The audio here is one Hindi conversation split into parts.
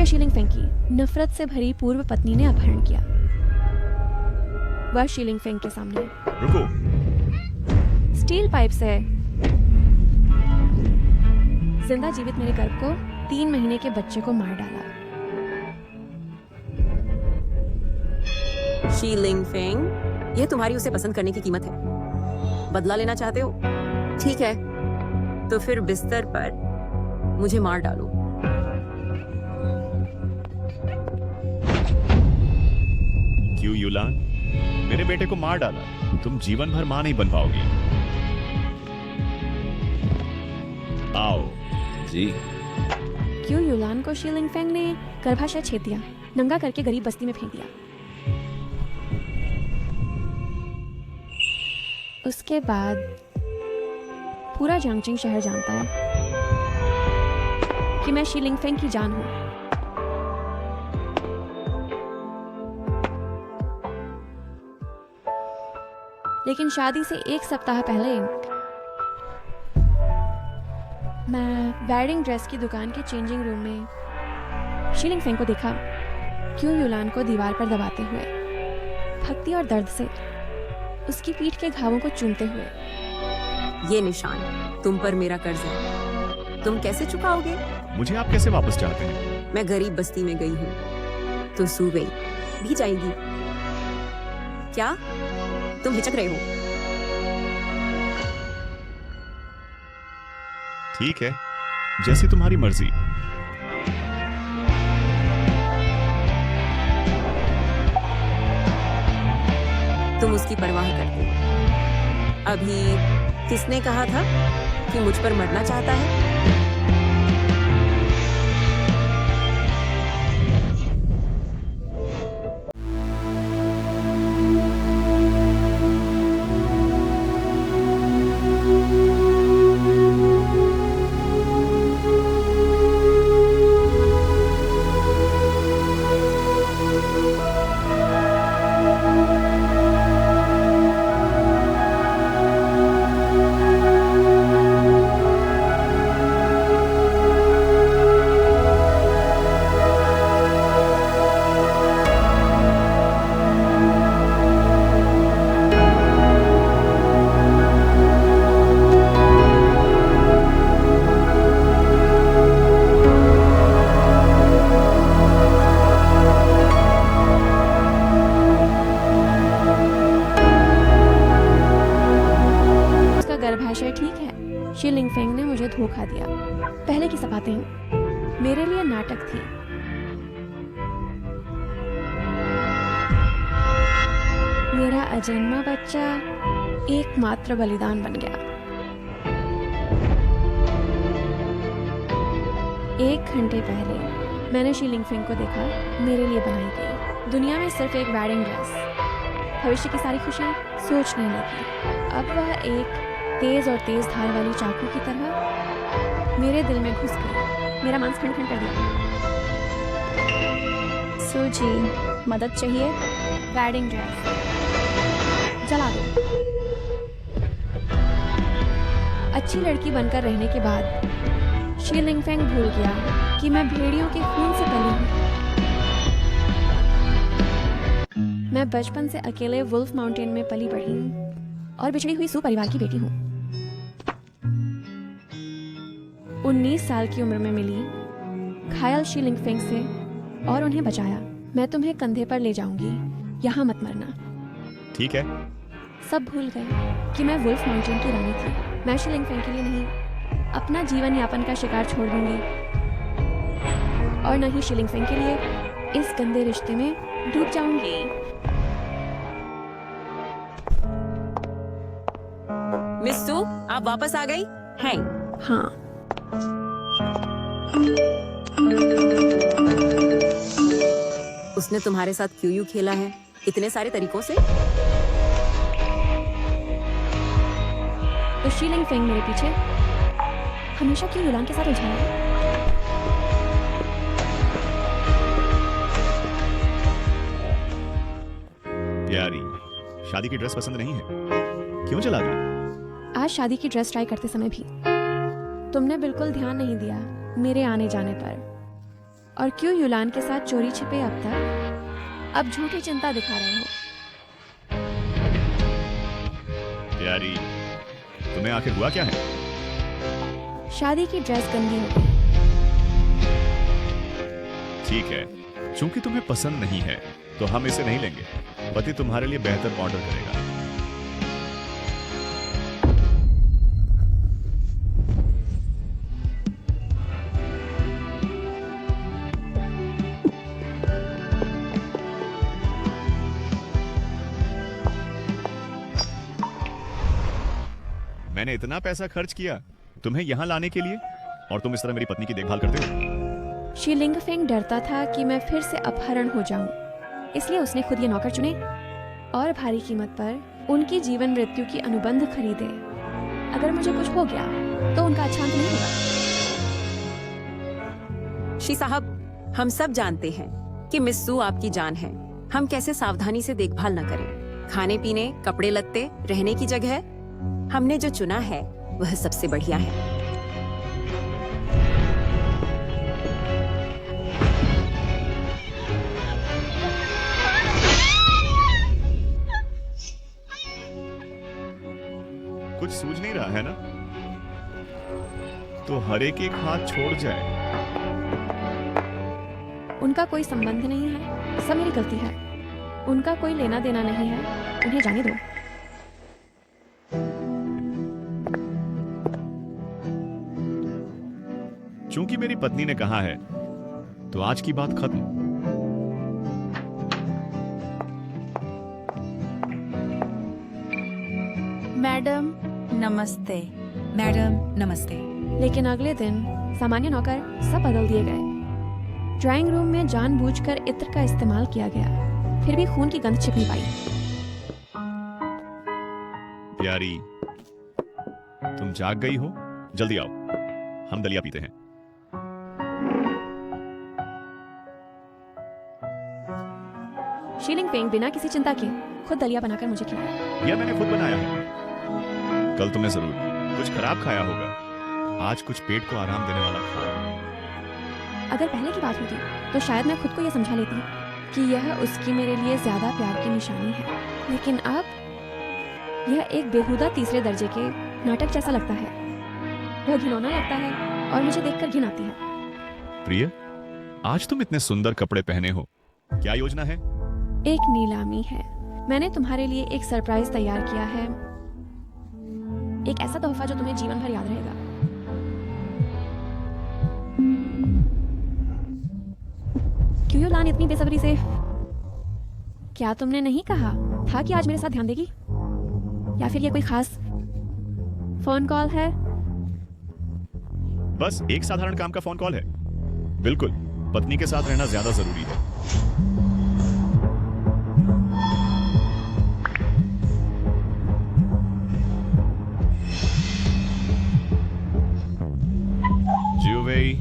मुझे शीलिंग फेंग की नफरत से भरी पूर्व पत्नी ने अपहरण किया। वह शीलिंग फेंग के सामने रुको। स्टील पाइप से जिंदा जीवित मेरे गर्भ को 3 महीने के बच्चे को मार डाला। शीलिंग फेंग, यह तुम्हारी उसे पसंद करने की कीमत है। बदला लेना चाहते हो? ठीक है, तो फिर बिस्तर पर मुझे मार डालो। क्यों युलान? मेरे बेटे को मार डाला, तुम जीवन भर मां नहीं बन पाओगी। आओ। जी। क्यों युलान को शीलिंग फेंग ने गर्भाशय छेद दिया, नंगा करके गरीब बस्ती में फेंक दिया। उसके बाद पूरा जांगचिंग शहर जानता है कि मैं शीलिंग फेंग की जान हूं। लेकिन शादी से 1 सप्ताह पहले मैं वेडिंग ड्रेस की दुकान के चेंजिंग रूम में शीलिंग फेंग को देखा, क्यों युलान को दीवार पर दबाते हुए, भक्ति और दर्द से उसकी पीठ के घावों को चूमते हुए। ये निशान तुम पर मेरा कर्ज है, तुम कैसे चुकाओगे? मुझे आप कैसे वापस चाहते हैं? मैं गरीब बस्ती में गई हूँ तो सू गई भी जाएगी। क्या तुम हिचक रहे हो? ठीक है, जैसी तुम्हारी मर्जी। तुम उसकी परवाह करते हो। अभी किसने कहा था कि मुझ पर मरना चाहता है? गर्भाशय ठीक है। शीलिंग फेंग ने मुझे धोखा दिया। पहले की सपातें मेरे लिए नाटक थी। मेरा अजन्मा बच्चा एकमात्र बलिदान बन गया। 1 घंटे पहले मैंने शीलिंग फेंग को देखा, मेरे लिए बनाई गई दुनिया में सिर्फ एक वेडिंग ड्रेस। भविष्य की सारी खुशियां सोचने लगी। अब वह एक तेज और तेज धार वाली चाकू की तरह मेरे दिल में घुस गई, मेरा मांस खंड खंड कर दिया। जी, मदद चाहिए? वेडिंग ड्रेस जला दो। अच्छी लड़की बनकर रहने के बाद शीलिंग फेंग भूल गया कि मैं भेड़ियों के खून से पली हूँ। मैं बचपन से अकेले वुल्फ माउंटेन में पली बढ़ी हूँ और बिछड़ी हुई सू परिवार की बेटी हूँ। 19 साल की उम्र में मिली घायल शीलिंग फेंग से और उन्हें बचाया। मैं तुम्हें कंधे पर ले जाऊंगी, यहाँ मत मरना। ठीक है। सब भूल गए कि मैं वुल्फ माउंटेन की रानी थी। मैं शीलिंग फेंग के लिए नहीं, अपना जीवन यापन का शिकार छोड़ दूंगी और न ही शीलिंग फेंग के लिए इस गंदे रिश्ते में डूब जाऊंगी। मिस सू, आप वापस आ गई हैं? हाँ। उसने तुम्हारे साथ क्यों यूं खेला है, इतने सारे तरीकों से? तो शीलिंग फेंग मेरे पीछे हमेशा क्यों युलान के साथ उलझा है? प्यारी, शादी की ड्रेस पसंद नहीं है? क्यों चला दी? आज शादी की ड्रेस ट्राई करते समय भी तुमने बिल्कुल ध्यान नहीं दिया मेरे आने जाने पर। और क्यों युलान के साथ चोरी छिपे अब तक? अब झूठी चिंता दिखा रहे हो। प्यारी, तुम्हें आखिर हुआ क्या है? शादी की ड्रेस गंदी हो गई। ठीक है, चूंकि तुम्हें पसंद नहीं है तो हम इसे नहीं लेंगे। पति तुम्हारे लिए बेहतर ऑर्डर करेगा। मैंने इतना पैसा खर्च किया तुम्हें यहां लाने के लिए, और तुम इस तरह मेरी पत्नी की देखभाल करते हो। शी लिंगफेंग डरता था कि मैं फिर से अपहरण हो जाऊं, इसलिए उसने खुद ये नौकर चुने और भारी कीमत पर उनकी जीवन मृत्यु की अनुबंध खरीदे। अगर मुझे कुछ हो गया तो उनका अच्छा अंत नहीं होगा। शी साहब, हम सब जानते हैं कि मिस सू आपकी जान है। हम कैसे सावधानी से देखभाल न करें। खाने पीने, कपड़े लत्ते, रहने की जगह, हमने जो चुना है वह सबसे बढ़िया है। कुछ सूझ नहीं रहा है ना? तो हर एक हाथ छोड़ जाए। उनका कोई संबंध नहीं है, सब मेरी गलती है। उनका कोई लेना देना नहीं है, उन्हें जाने दो। चूंकि मेरी पत्नी ने कहा है तो आज की बात खत्म। मैडम नमस्ते। मैडम नमस्ते। लेकिन अगले दिन सामान्य नौकर सब बदल दिए गए। ड्राइंग रूम में जानबूझकर इत्र का इस्तेमाल किया गया, फिर भी खून की गंध छिप नहीं पाई। प्यारी, तुम जाग गई हो? जल्दी आओ, हम दलिया पीते हैं। शी लिंगफेंग बिना किसी चिंता के खुद दलिया बनाकर मुझे खिलाया। यह मैंने खुद बनाया है। कल तुमने जरूर कुछ खराब खाया होगा, आज कुछ पेट को आराम देने वाला खाओ। अगर पहले की बात होती तो शायद मैं खुद को यह समझा लेती कि यह उसकी मेरे लिए ज्यादा प्यार की निशानी है, लेकिन अब यह एक बेहुदा तीसरे दर्जे के नाटक जैसा लगता है। वह घिनौना लगता है और मुझे देखकर घिन आती है। प्रिय, आज तुम इतने सुंदर कपड़े पहने हो, क्या योजना है? एक नीलामी है। मैंने तुम्हारे लिए एक सरप्राइज तैयार किया है, एक ऐसा तोहफा जो तुम्हें जीवन भर याद रहेगा। क्यों युलान इतनी बेसब्री से? क्या तुमने नहीं कहा था कि आज मेरे साथ ध्यान देगी? या फिर ये कोई खास फोन कॉल है? बस एक साधारण काम का फोन कॉल है। बिल्कुल, पत्नी के साथ रहना ज्यादा जरूरी है। जुवेई,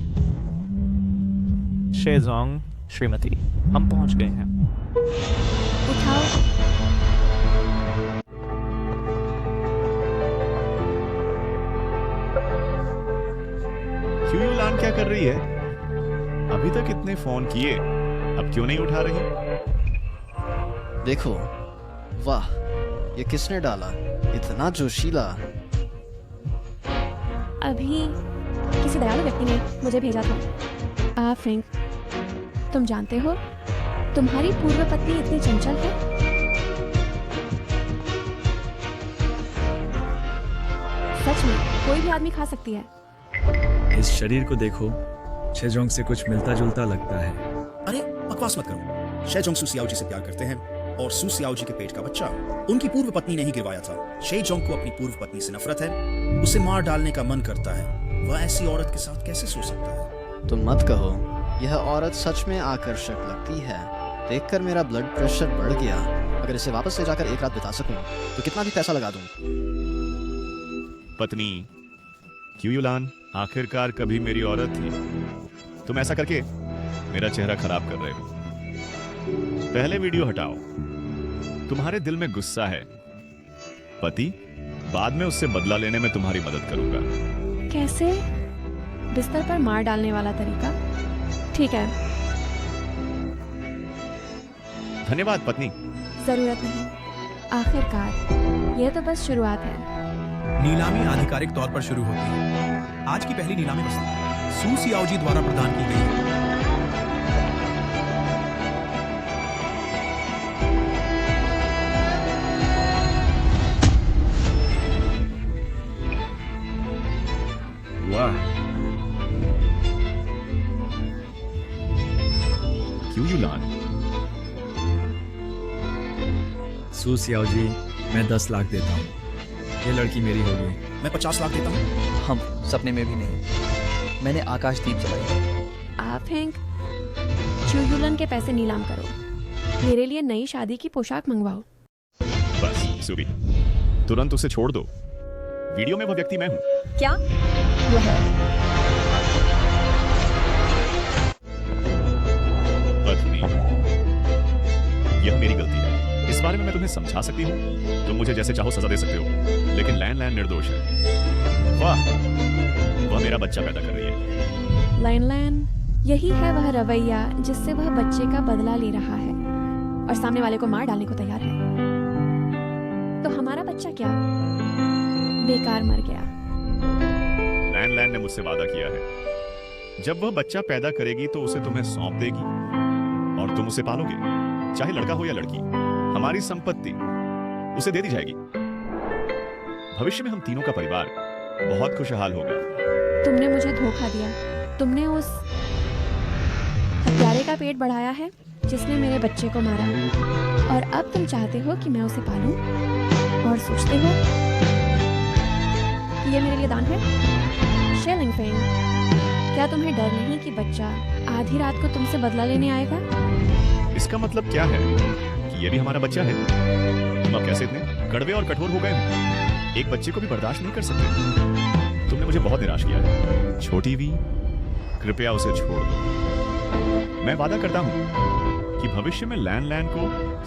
शेजोंग श्रीमती, हम पहुंच गए हैं। उठाओ। क्यों युलान क्या कर रही है? अभी तक इतने फोन किए, अब क्यों नहीं उठा रही? देखो, वाह, ये किसने डाला? इतना जोशीला। अभी किसी दयालु व्यक्ति ने मुझे भेजा था। फ्रैंक, तुम जानते हो तुम्हारी पूर्व पत्नी इतनी चंचल है। सच में कोई भी आदमी खा सकती है। इस शरीर को देखो, शेजोंग से कुछ मिलता जुलता लगता है। अरे बकवास मत करो। शेजोंग सू सियाओ जी से प्यार करते हैं और सू सियाओ जी के पेट का बच्चा उनकी पूर्व पत्नी ने ही गिरवाया था। शेजोंग को अपनी पूर्व पत्नी से नफरत है, उसे मार डालने का मन करता है। वह ऐसी औरत के साथ कैसे सो सकता है? तुम मत कहो, यह औरत सच में आकर्षक लगती है। देखकर मेरा ब्लड प्रेशर बढ़ गया। अगर इसे वापस ले जाकर एक रात बिता सकूं तो कितना भी पैसा लगा दूं। पत्नी, क्यों युलान आखिरकार कभी मेरी औरत थी। तुम ऐसा करके मेरा चेहरा खराब कर रहे हो। पहले वीडियो हटाओ। तुम्हारे दिल में गुस्सा है। पति, बाद में उससे बदला लेने में तुम्हारी मदद करूंगा। कैसे? बिस्तर पर मार डालने वाला तरीका? ठीक है, धन्यवाद पत्नी। जरूरत नहीं। आखिरकार यह तो बस शुरुआत है। नीलामी आधिकारिक तौर पर शुरू होती है। आज की पहली नीलामी वस्तु सू सियाओजी द्वारा प्रदान की गई है। वाह, क्यों युलान? सू सियाओ जी, मैं 10 लाख देता हूँ। ये लड़की मेरी होगी। मैं 50 लाख देता हूँ। हम सपने में भी नहीं। मैंने आकाशदीप जलाई। आप हैंक चुयुलन के पैसे नीलाम करो। मेरे लिए नई शादी की पोशाक मंगवाओ। बस सुबी, तुरंत उसे छोड़ दो। वीडियो में वो व्यक्ति मैं हूँ। क्या वह पत्नी, यह मेरी गलती है। इस बारे में मैं तुम्हें समझा सकती हूँ। तुम मुझे जैसे चाहो सजा दे सकते हो, लेकिन लैन निर्दोष है। वाह, वह मेरा बच्चा पैदा कर रही है। लैन यही है वह रवैया जिससे वह बच्चे का बदला ले रहा है और सामने वाले को मार डालने को तैयार है। तो हमारा बच्चा क्या बेकार मर गया? लैन ने मुझसे वादा किया है, जब वह बच्चा पैदा करेगी तो उसे तुम्हें सौंप देगी और तुम उसे पालोगे, चाहे लड़का हो या लड़की। हमारी संपत्ति उसे दे दी जाएगी। भविष्य में हम तीनों का परिवार बहुत खुशहाल होगा। तुमने मुझे धोखा दिया। तुमने उस हत्यारे का पेट बढ़ाया है जिसने मेरे बच्चे को मारा, और अब तुम चाहते हो कि मैं उसे पालूं और सोचते हो कि ये मेरे लिए दान है। शेलिंग फेंग, क्या तुम्हें डर नहीं कि बच्चा आधी रात को तुमसे बदला लेने आएगा? इसका मतलब क्या है कि ये भी हमारा बच्चा है? तुम अब कैसे इतने कड़वे और कठोर हो गए हो? एक बच्चे को भी बर्दाश्त नहीं कर सकते। तुमने मुझे बहुत निराश किया है। छोटी वी, कृपया उसे छोड़ दो। मैं वादा करता हूँ कि भविष्य में लैन को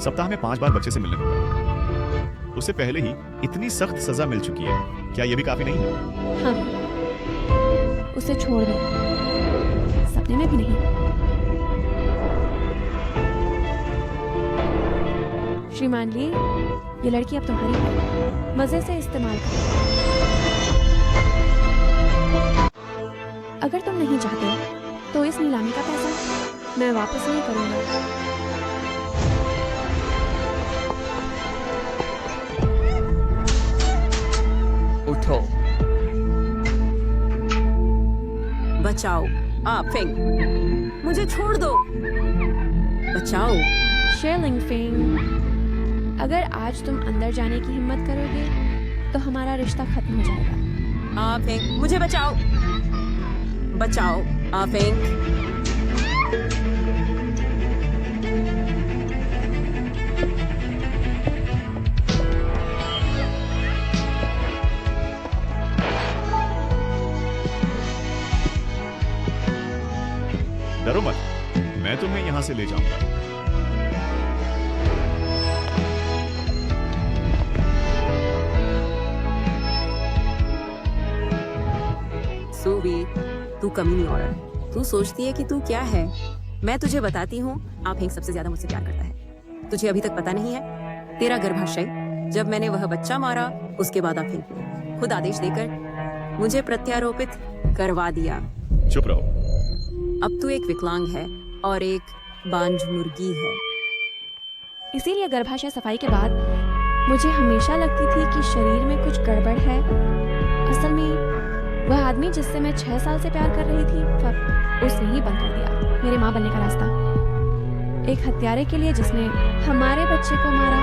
सप्ताह में 5 बार बच्चे से मिलने दूंगा। उसे पहले ही इतनी सख्त सजा मिल चुकी है, क्या यह भी काफी नहीं है? हाँ, उसे छोड़ दो। सपने में भी नहीं। श्रीमान ली, ये लड़की अब तुम्हारी है। मजे से इस्तेमाल करो। अगर तुम नहीं चाहते तो इस नीलामी का पैसा मैं वापस नहीं करूंगा। उठो। बचाओ। फेंग, मुझे छोड़ दो। बचाओ। शेलिंग फेंग, अगर आज तुम अंदर जाने की हिम्मत करोगे तो हमारा रिश्ता खत्म हो जाएगा। फेंग, मुझे बचाओ। बचाओ। फेंग। डरो मत, मैं तुम्हें यहां से ले जाऊंगा। सूबी, तू कमीनी औरत। तू सोचती है कि तू क्या है? मैं तुझे बताती हूँ, आप सबसे ज्यादा मुझसे प्यार करता है। तुझे अभी तक पता नहीं है? तेरा गर्भाशय, जब मैंने वह बच्चा मारा, उसके बाद आप खुद आदेश देकर मुझे प्रत्यारोपित करवा दिया। चुप रहो। अब तू एक विकलांग है और एक बांझ मुर्गी है। इसीलिए गर्भाशय सफाई के बाद मुझे हमेशा लगती थी कि शरीर में कुछ गड़बड़ है। असल में वह आदमी जिससे मैं 6 साल से प्यार कर रही थी, उसने ही बंद कर दिया मेरे माँ बनने का रास्ता। एक हत्यारे के लिए जिसने हमारे बच्चे को मारा।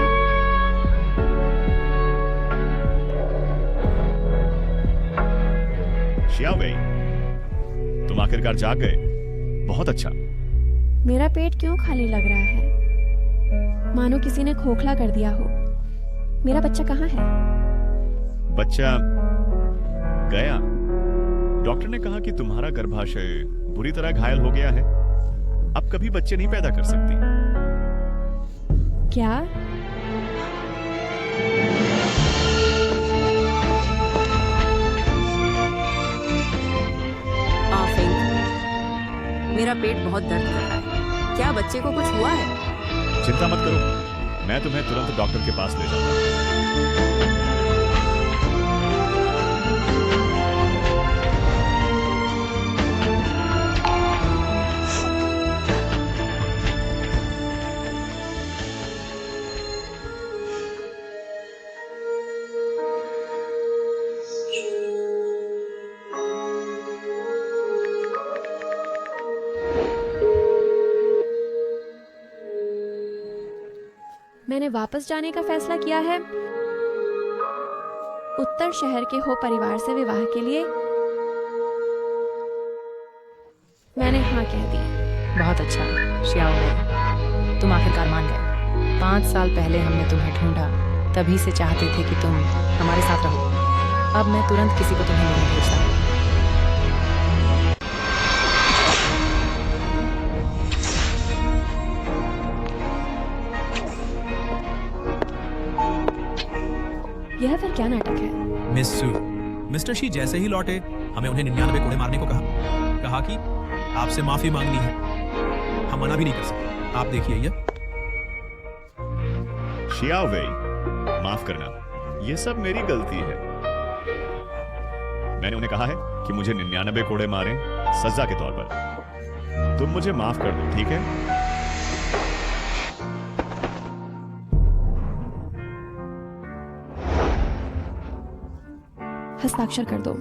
शियाओ वei, तुम आखिरकार जाग गए। बहुत अच्छा। मेरा पेट क्यों खाली लग रहा है? मानो किसी ने खोखला कर दिया हो। मेरा बच्चा कहाँ है? बच्चा गया। डॉक्टर ने कहा कि तुम्हारा गर्भाशय बुरी तरह घायल हो गया है। अब कभी बच्चे नहीं पैदा कर सकती। क्या? मेरा पेट बहुत दर्द कर रहा है। क्या बच्चे को कुछ हुआ है? चिंता मत करो, मैं तुम्हें तुरंत डॉक्टर के पास ले जाता हूँ। मैंने वापस जाने का फैसला किया है उत्तर शहर के हो परिवार से विवाह के लिए। मैंने हाँ कह दी। बहुत अच्छा श्याओ वही, तुम आखिरकार मान गए। 5 साल पहले हमने तुम्हें ढूंढा, तभी से चाहते थे कि तुम हमारे साथ रहो। अब मैं तुरंत किसी को तुम्हें लेने भेजता हूँ। यह फिर क्या नाटक है? मिस सू, मिस्टर शी जैसे ही लौटे हमें उन्हें 99 कोड़े मारने को कहा कि आपसे माफी मांगनी है। हम मना भी नहीं कर सकते। आप देखिए ये। शियाओ वेई, माफ करना, ये सब मेरी गलती है। मैंने उन्हें कहा है कि मुझे 99 कोड़े मारें सजा के तौर पर। तुम मुझे माफ कर दो, ठीक है? हस्ताक्षर कर दो।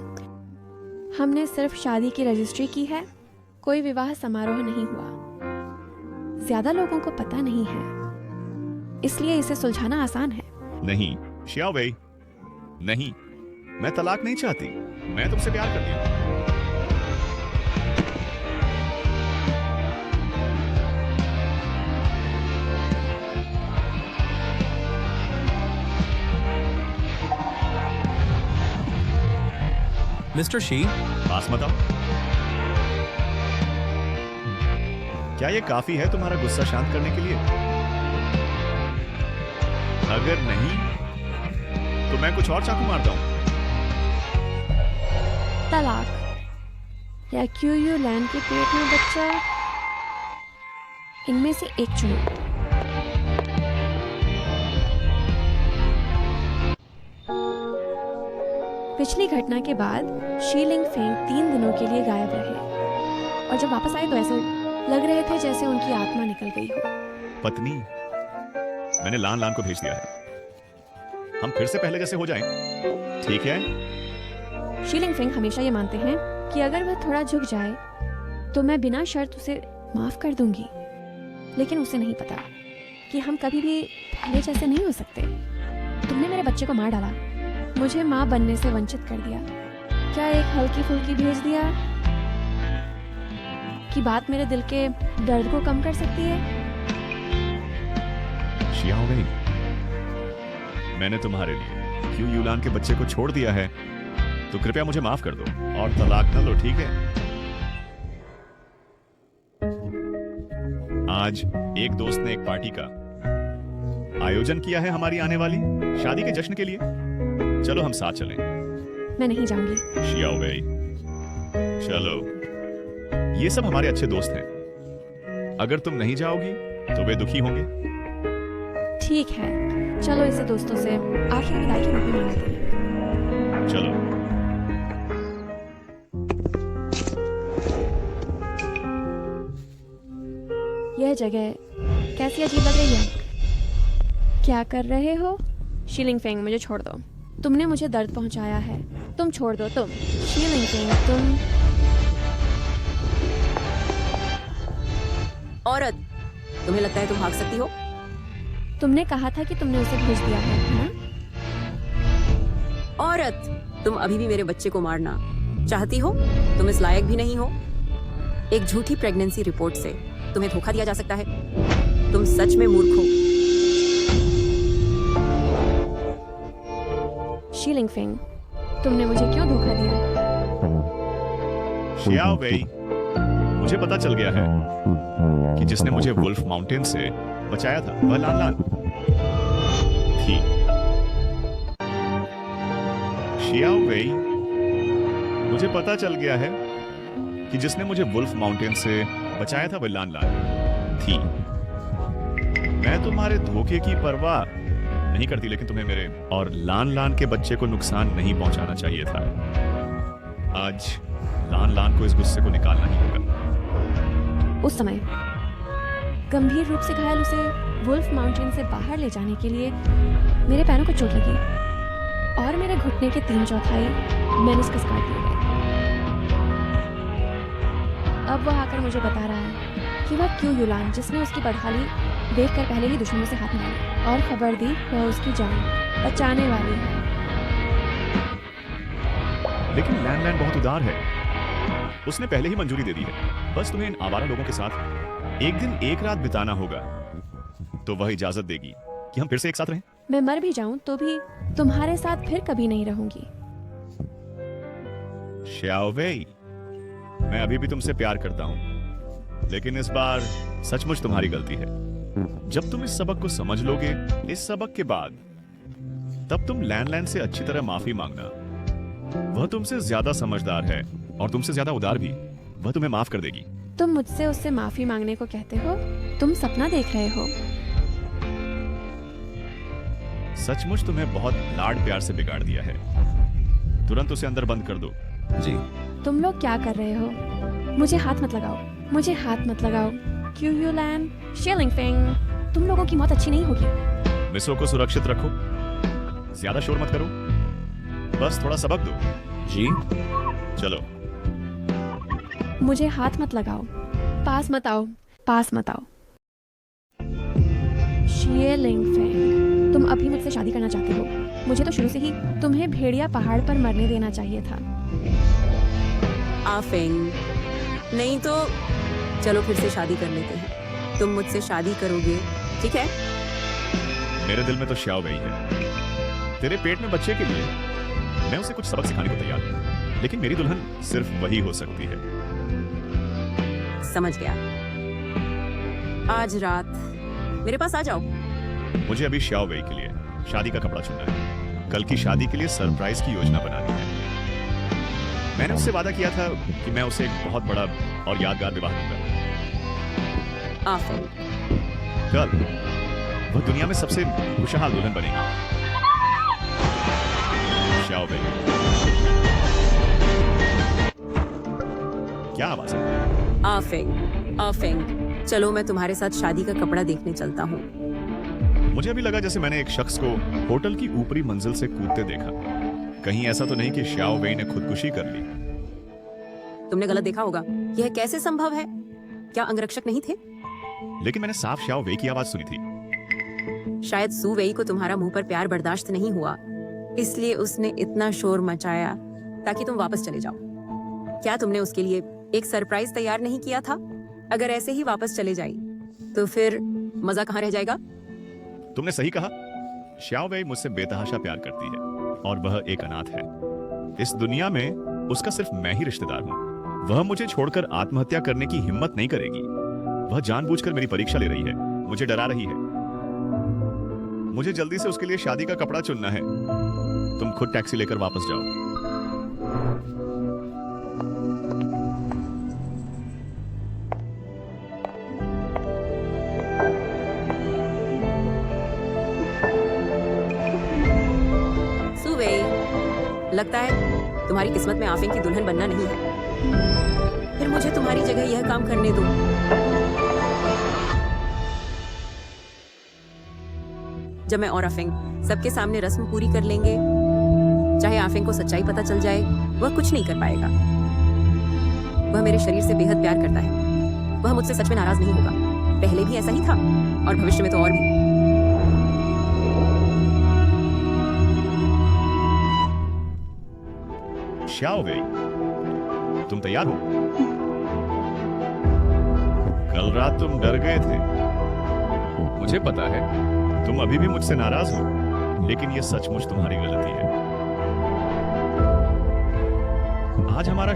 हमने सिर्फ शादी की रजिस्ट्री की है, कोई विवाह समारोह नहीं हुआ। ज्यादा लोगों को पता नहीं है, इसलिए इसे सुलझाना आसान है। नहीं शियाओ वेई, नहीं, मैं तलाक नहीं चाहती। मैं तुमसे प्यार करती हूँ। मिस्टर शी, पास मत आओ। क्या ये काफी है तुम्हारा गुस्सा शांत करने के लिए? अगर नहीं तो मैं कुछ और चाकू मारता हूं। तलाक या क्यूयू लैंड के पेट में बच्चा, इनमें से एक चुनो। पिछली घटना के बाद शीलिंग फेंग 3 दिनों के लिए गायब रहे और जब वापस आए तो ऐसे लग रहे थे जैसे उनकी आत्मा निकल गई हो। पत्नी, मैंने लान लान को भेज दिया है। हम फिर से पहले जैसे हो जाएं, ठीक है? शीलिंग फेंग हमेशा ये मानते हैं कि अगर वह थोड़ा झुक जाए तो मैं बिना शर्त उसे माफ कर दूंगी, लेकिन उसे नहीं पता कि हम कभी भी पहले जैसे नहीं हो सकते। तुमने मेरे बच्चे को मार डाला, मुझे माँ बनने से वंचित कर दिया। क्या एक हल्की फुल्की भेज दिया कि बात मेरे दिल के दर्द को कम कर सकती है? शियाओ वेई, मैंने तुम्हारे लिए क्यों यूलान के बच्चे को छोड़ दिया है, तो कृपया मुझे माफ कर दो और तलाक न लो, ठीक है? आज एक दोस्त ने एक पार्टी का आयोजन किया है हमारी आने वाली शादी के जश्न के लिए। चलो हम साथ चलें। मैं नहीं जाऊंगी। शियाओ वेई, चलो, ये सब हमारे अच्छे दोस्त हैं। अगर तुम नहीं जाओगी तो वे दुखी होंगे। ठीक है, चलो इसे दोस्तों से आखिरी विदाई के रूप में मनाते हैं। चलो। यह जगह कैसी अजीब लग रही है। क्या कर रहे हो? शीलिंग फेंग, मुझे छोड़ दो। तुमने मुझे दर्द पहुंचाया है, तुम छोड़ दो। तुम शीलिंग फेंग, तुम औरत, तुम्हें लगता है तुम भाग सकती हो? तुमने कहा था कि तुमने उसे भेज दिया है ना? औरत, तुम अभी भी मेरे बच्चे को मारना चाहती हो? तुम इस लायक भी नहीं हो। एक झूठी प्रेगनेंसी रिपोर्ट से तुम्हें धोखा दिया जा सकता है। तुम सच में मूर्ख हो। शीलिंग फेंग, तुमने मुझे क्यों धोखा दिया? शियाओ वेई, मुझे पता चल गया है कि जिसने मुझे वुल्फ माउंटेन से बचाया था वह लान लान थी। शियाओ वेई, मुझे पता चल गया है कि जिसने मुझे वुल्फ माउंटेन से बचाया था वो लान लान थी। मैं तुम्हारे धोखे की परवाह नहीं करती, लेकिन तुम्हें मेरे और लान लान के बच्चे को नुकसान नहीं पहुंचाना चाहिए था। आज लान लान को इस गुस्से को निकालना ही होगा। उस समय गंभीर रूप से घायल उसे वुल्फ माउंटेन से बाहर ले जाने के लिए मेरे पैरों को चोट लगी और मेरे घुटने के 3/4 मेनिस्कस काट दिए गए। अब वह आकर मुझे बता रहा है कि वह क्यों युलान, जिसने उसकी बदहाली देखकर पहले ही दुश्मनों से हाथ मिला और खबर दी वह उसकी जान बचाने वाली है। लेकिन लैंड बहुत उदार है, उसने पहले ही मंजूरी दे दी है। बस तुम्हें इन आवारा लोगों के साथ एक दिन एक रात बिताना होगा, तो वह इजाजत देगी कि हम फिर से एक साथ रहें। मैं मर भी जाऊं तो भी तुम्हारे साथ फिर कभी नहीं रहूंगी। श्याओवेई, मैं अभी भी तुमसे प्यार करता हूं, लेकिन इस बार सचमुच तुम्हारी गलती है। जब तुम इस सबक को समझ लोगे, इस सबक के बाद, तब तुम लैंड से अच्छी तरह माफी मांगना। वह तुमसे ज्यादा समझदार है और तुमसे ज्यादा उदार भी। वह तुम्हें माफ कर देगी। तुम मुझसे उससे माफी मांगने को कहते हो? तुम सपना देख रहे हो। सचमुच तुम्हें बहुत लाड प्यार से बिगाड़ दिया है। तुरंत उसे अंदर बंद कर दो। जी। तुम लोग क्या कर रहे हो? मुझे हाथ मत लगाओ, मुझे हाथ मत लगाओ। क्यों युलान, शिलिंगफेंग, तुम लोगों की मौत अच्छी नहीं होगी। मिसो को सुरक्षित रखो, ज्यादा शोर मत करो, बस थोड़ा सबक दो। जी। चलो। मुझे हाथ मत लगाओ, पास मत आओ, पास मत आओ। शिलिंगफेंग, तुम अभी मुझसे शादी करना चाहते हो। मुझे तो शुरू से ही तुम्हें भेड़िया पहाड़ पर मरने देना चाहिए था। आफेंग, नहीं तो चलो फिर से शादी कर लेते हैं। तुम मुझसे शादी करोगे, ठीक है? मेरे दिल में तो श्याओवेई है। तेरे पेट में बच्चे के लिए मैं उसे कुछ सबक सिखाने को तैयार हूं, लेकिन मेरी दुल्हन सिर्फ वही हो सकती है। समझ गया। आज रात मेरे पास आ जाओ। मुझे अभी श्याओवेई के लिए शादी का कपड़ा चुनना है। कल की शादी के लिए सरप्राइज की योजना बनानी है। मैंने उससे वादा किया था कि मैं उसे एक बहुत बड़ा और यादगार विवाह दूंगा। कल वह दुनिया में सबसे खुशहाल दुल्हन बनेगी। श्याओवेई। क्या आवाज है? आफेंग, आफेंग, चलो मैं तुम्हारे साथ शादी का कपड़ा देखने चलता हूँ। मुझे अभी लगा जैसे मैंने एक शख्स को होटल की ऊपरी मंजिल से कूदते देखा। कहीं ऐसा तो नहीं कि श्याओवेई ने खुदकुशी कर ली? तुमने गलत देखा होगा। यह कैसे संभव है? क्या अंगरक्षक नहीं थे? लेकिन मैंने साफ श्याओवेई की आवाज सुनी थी। शायद सुवेई को तुम्हारा मुंह पर प्यार बर्दाश्त नहीं हुआ, इसलिए उसने इतना शोर मचाया ताकि तुम वापस चले जाओ। क्या तुमने उसके लिए एक सरप्राइज तैयार नहीं किया था? अगर ऐसे ही वापस चले जाई तो फिर मजा कहाँ रह जाएगा? तुमने सही कहा। श्याओवेई मुझसे बेतहाशा प्यार करती है और वह एक अनाथ है। इस दुनिया में उसका सिर्फ मैं ही रिश्तेदार हूँ। वह मुझे छोड़कर आत्महत्या करने की हिम्मत नहीं करेगी। वह जानबूझकर मेरी परीक्षा ले रही है, मुझे डरा रही है। मुझे जल्दी से उसके लिए शादी का कपड़ा चुनना है। तुम खुद टैक्सी लेकर वापस जाओ। लगता है तुम्हारी किस्मत में आफिंग की दुल्हन बनना नहीं है। फिर मुझे तुम्हारी जगह यह काम करने दो। जब मैं और आफिंग सबके सामने रस्म पूरी कर लेंगे, चाहे आफिंग को सच्चाई पता चल जाए, वह कुछ नहीं कर पाएगा। वह मेरे शरीर से बेहद प्यार करता है। वह मुझसे सच में नाराज नहीं होगा। पहले भी ऐसा ही था और भविष्य में तो और भी। श्याओवेई, तुम तैयार हो? कल रात तुम डर गए थे, मुझे पता है। तुम अभी भी मुझसे नाराज हो, लेकिन यह सचमुच तुम्हारी गलती है। आज हमारा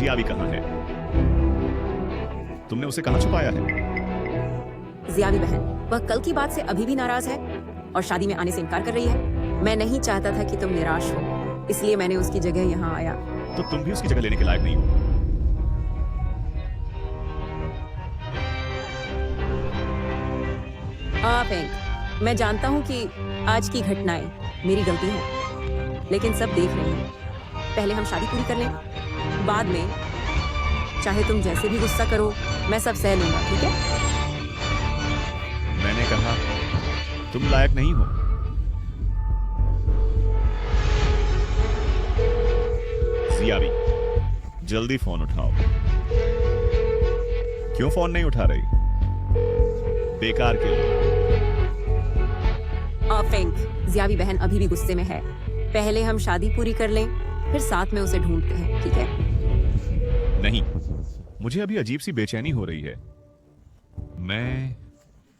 जियावी कहाँ है? तुमने उसे कहाँ छुपाया है? जियावी बहन, वह कल की बात से अभी भी नाराज है और शादी में आने से इनकार कर रही है। मैं नहीं चाहता था कि तुम निराश हो, इसलिए मैंने उसकी जगह यहाँ आया। तो तुम भी उसकी जगह लेने के लायक नहीं हो। फेंक, मैं जानता हूँ कि आज की घटनाएं मेरी गलती है, लेकिन सब देख रहे हैं। पहले हम शादी पूरी कर लें, बाद में चाहे तुम जैसे भी गुस्सा करो, मैं सब सह लूंगा, ठीक है? मैंने कहा तुम लायक नहीं हो। जियावी, जल्दी फोन उठाओ। क्यों फोन नहीं उठा रही? बेकार के लिए। फेंक, जियावी बहन अभी भी गुस्से में है। पहले हम शादी पूरी कर लें, फिर साथ में उसे ढूंढते हैं, ठीक है? नहीं, मुझे अभी अजीब सी बेचैनी हो रही है। मैं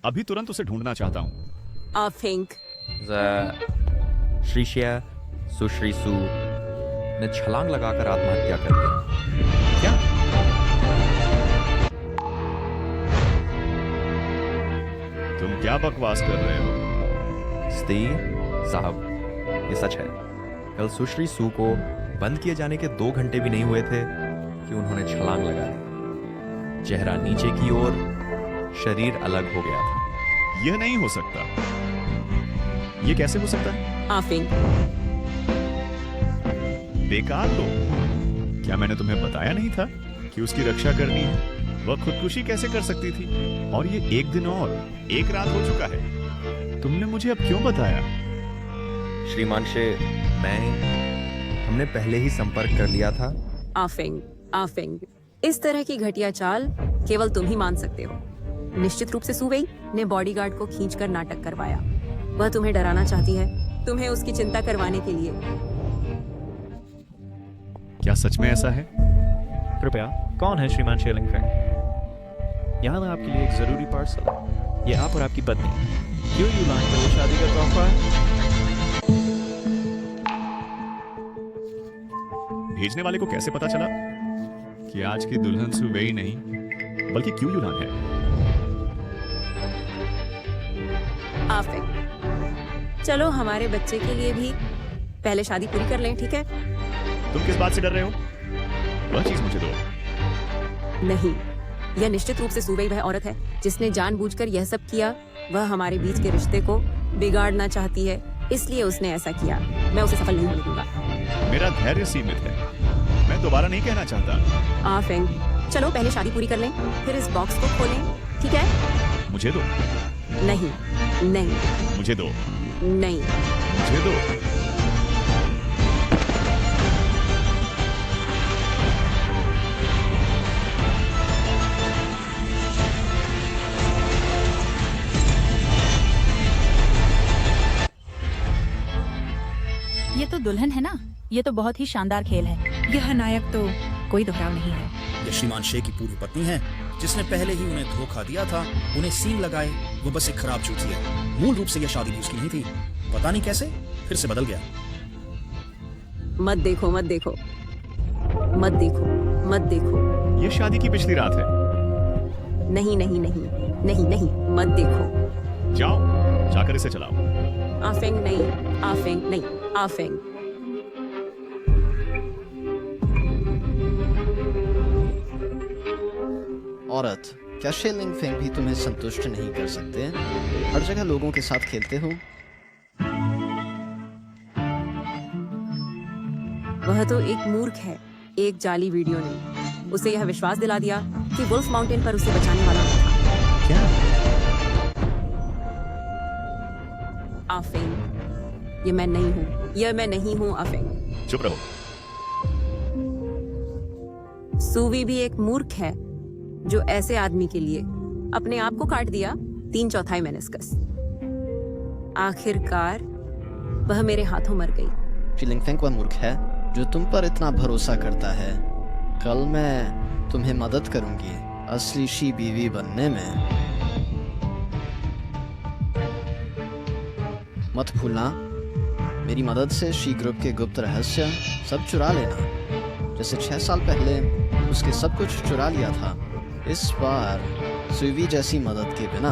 अभी तुरंत उसे ढूंढना चाहता हूँ। फेंक, श्रीशिया सुश्री सु ने छलांग लगाकर आत्महत्या कर ली। क्या? तुम क्या बकवास कर रहे हो? साहब, ये सच है। कल सुश्री सु को बंद किए जाने के 2 घंटे भी नहीं हुए थे कि उन्होंने छलांग लगा दी। चेहरा नीचे की ओर, शरीर अलग हो गया था। यह नहीं हो सकता। यह कैसे हो सकता है? फेंक, बेकार लोग। क्या मैंने तुम्हें बताया नहीं था कि उसकी रक्षा करनी है? वह खुदकुशी कैसे कर सकती थी? और ये 1 दिन और 1 रात हो चुका है। तुमने मुझे अब क्यों बताया? श्रीमान शे, हमने पहले ही संपर्क कर लिया था। आफेंग, इस तरह की घटिया चाल केवल तुम ही मान सकते हो। निश्चित रूप से सुवेई ने बॉडीगार्ड को खींचकर नाटक करवाया। वह तुम्हें डराना चाहती है, तुम्हें उसकी चिंता करवाने के लिए। क्या सच में ऐसा है? कृपया, कौन है श्रीमान शेलिंग फेंग? यहाँ आपके लिए एक जरूरी पार्सल है। ये आप और आपकी पत्नी क्यों युलान के लिए शादी का तोहफा है। भेजने वाले को कैसे पता चला कि आज की दुल्हन सुवेई नहीं बल्कि क्यों युलान है? आफेंग, चलो हमारे बच्चे के लिए भी पहले शादी पूरी कर लें, ठीक है? तुम किस बात से डर रहे हो? वह चीज मुझे दो। नहीं, यह निश्चित रूप से सुवेई वह औरत है जिसने जानबूझकर यह सब किया। वह हमारे बीच के रिश्ते को बिगाड़ना चाहती है, इसलिए उसने ऐसा किया। मैं उसे सफल नहीं होने दूंगा। मेरा धैर्य सीमित है, मैं दोबारा नहीं कहना चाहता। फेंग, चलो पहले शादी पूरी कर लें, फिर इस बॉक्स को खोलें, ठीक है? मुझे दो। नहीं, मुझे दो। नहीं, मुझे दो। ये तो दुल्हन है ना, ये तो बहुत ही शानदार खेल है। यह नायक तो कोई दोहराव नहीं है। यह श्रीमान शे की पूर्व पत्नी है, जिसने पहले ही उन्हें धोखा दिया था। उन्हें सींग लगाए, वो बस एक खराब चूती है। मूल रूप से यह शादी भी उसकी नहीं थी, पता नहीं कैसे फिर से बदल गया। मत देखो, मत देखो, मत देखो, मत देखो। ये शादी की पिछली रात है। नहीं, नहीं, नहीं, नहीं, नहीं, मत देखो। जाओ, जाकर इसे चलाओ। आफेंग नहीं, आफेंग नहीं, आफेंग। औरत, क्या शेलिंग फेंग भी तुम्हें संतुष्ट नहीं कर सकते? हर जगह लोगों के साथ खेलते हो। वह तो एक मूर्ख है। एक जाली वीडियो ने उसे यह विश्वास दिला दिया कि वुल्फ माउंटेन पर उसे बचाने वाला था। क्या? आफेंग, ये मैं नहीं हूँ, यह मैं नहीं हूँ। आफेंग, चुप रहो। सूवी भी एक मूर्ख है जो ऐसे आदमी के लिए अपने आप को काट दिया 3/4 मेनिस्कस। आखिरकार वह मेरे हाथों मर गई। शेलिंग फेंग वह मूर्ख है जो तुम पर इतना भरोसा करता है। कल मैं तुम्हें मदद करूंगी असली शी बीवी बनने में। मत भूलना, मेरी मदद से शी ग्रुप के गुप्त रहस्य सब चुरा लेना, जैसे 6 साल पहले उसके सब कुछ चुरा लिया था। इस बार सुवी जैसी मदद के बिना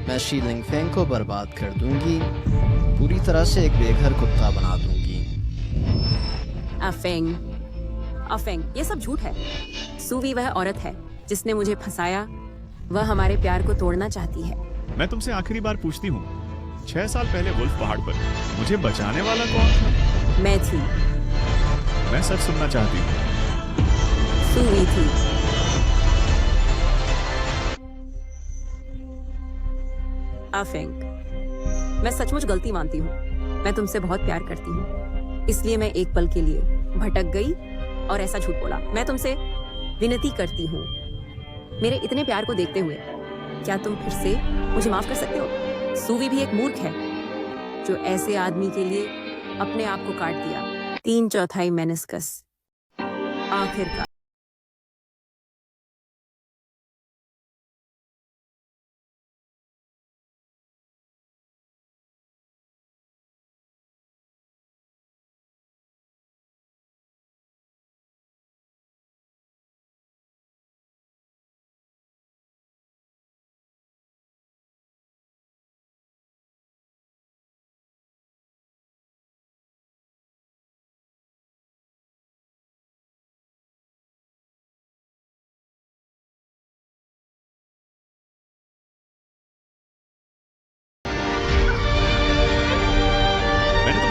मैं शी लिंगफेंग को बर्बाद कर दूंगी, पूरी तरह से एक बेघर कुत्ता बना दूंगी। अफेंग, ये सब झूठ है। सुवी वह औरत है जिसने मुझे फंसाया, वह हमारे प्यार को तोड़ना चाहती है। मैं तुमसे आखिरी बार पूछती हूँ, 6 साल पहले वुल्फ पहाड़ पर मुझे बचाने वाला कौन था? मैं थी। मैं सच सुनना चाहती हूँ। सुवी थी। अफेंग, मैं सचमुच गलती मानती हूँ। मैं तुमसे बहुत प्यार करती हूँ, इसलिए मैं एक पल के लिए भटक गई और ऐसा झूठ बोला। मैं तुमसे विनती करती हूँ, मेरे इतने प्यार को देखते हुए क्या तुम फिर से मुझे माफ कर सकते हो? सुवी भी एक मूर्ख है जो ऐसे आदमी के लिए अपने आप को काट दिया। 3/4 मेनिस्कस आखिरकार।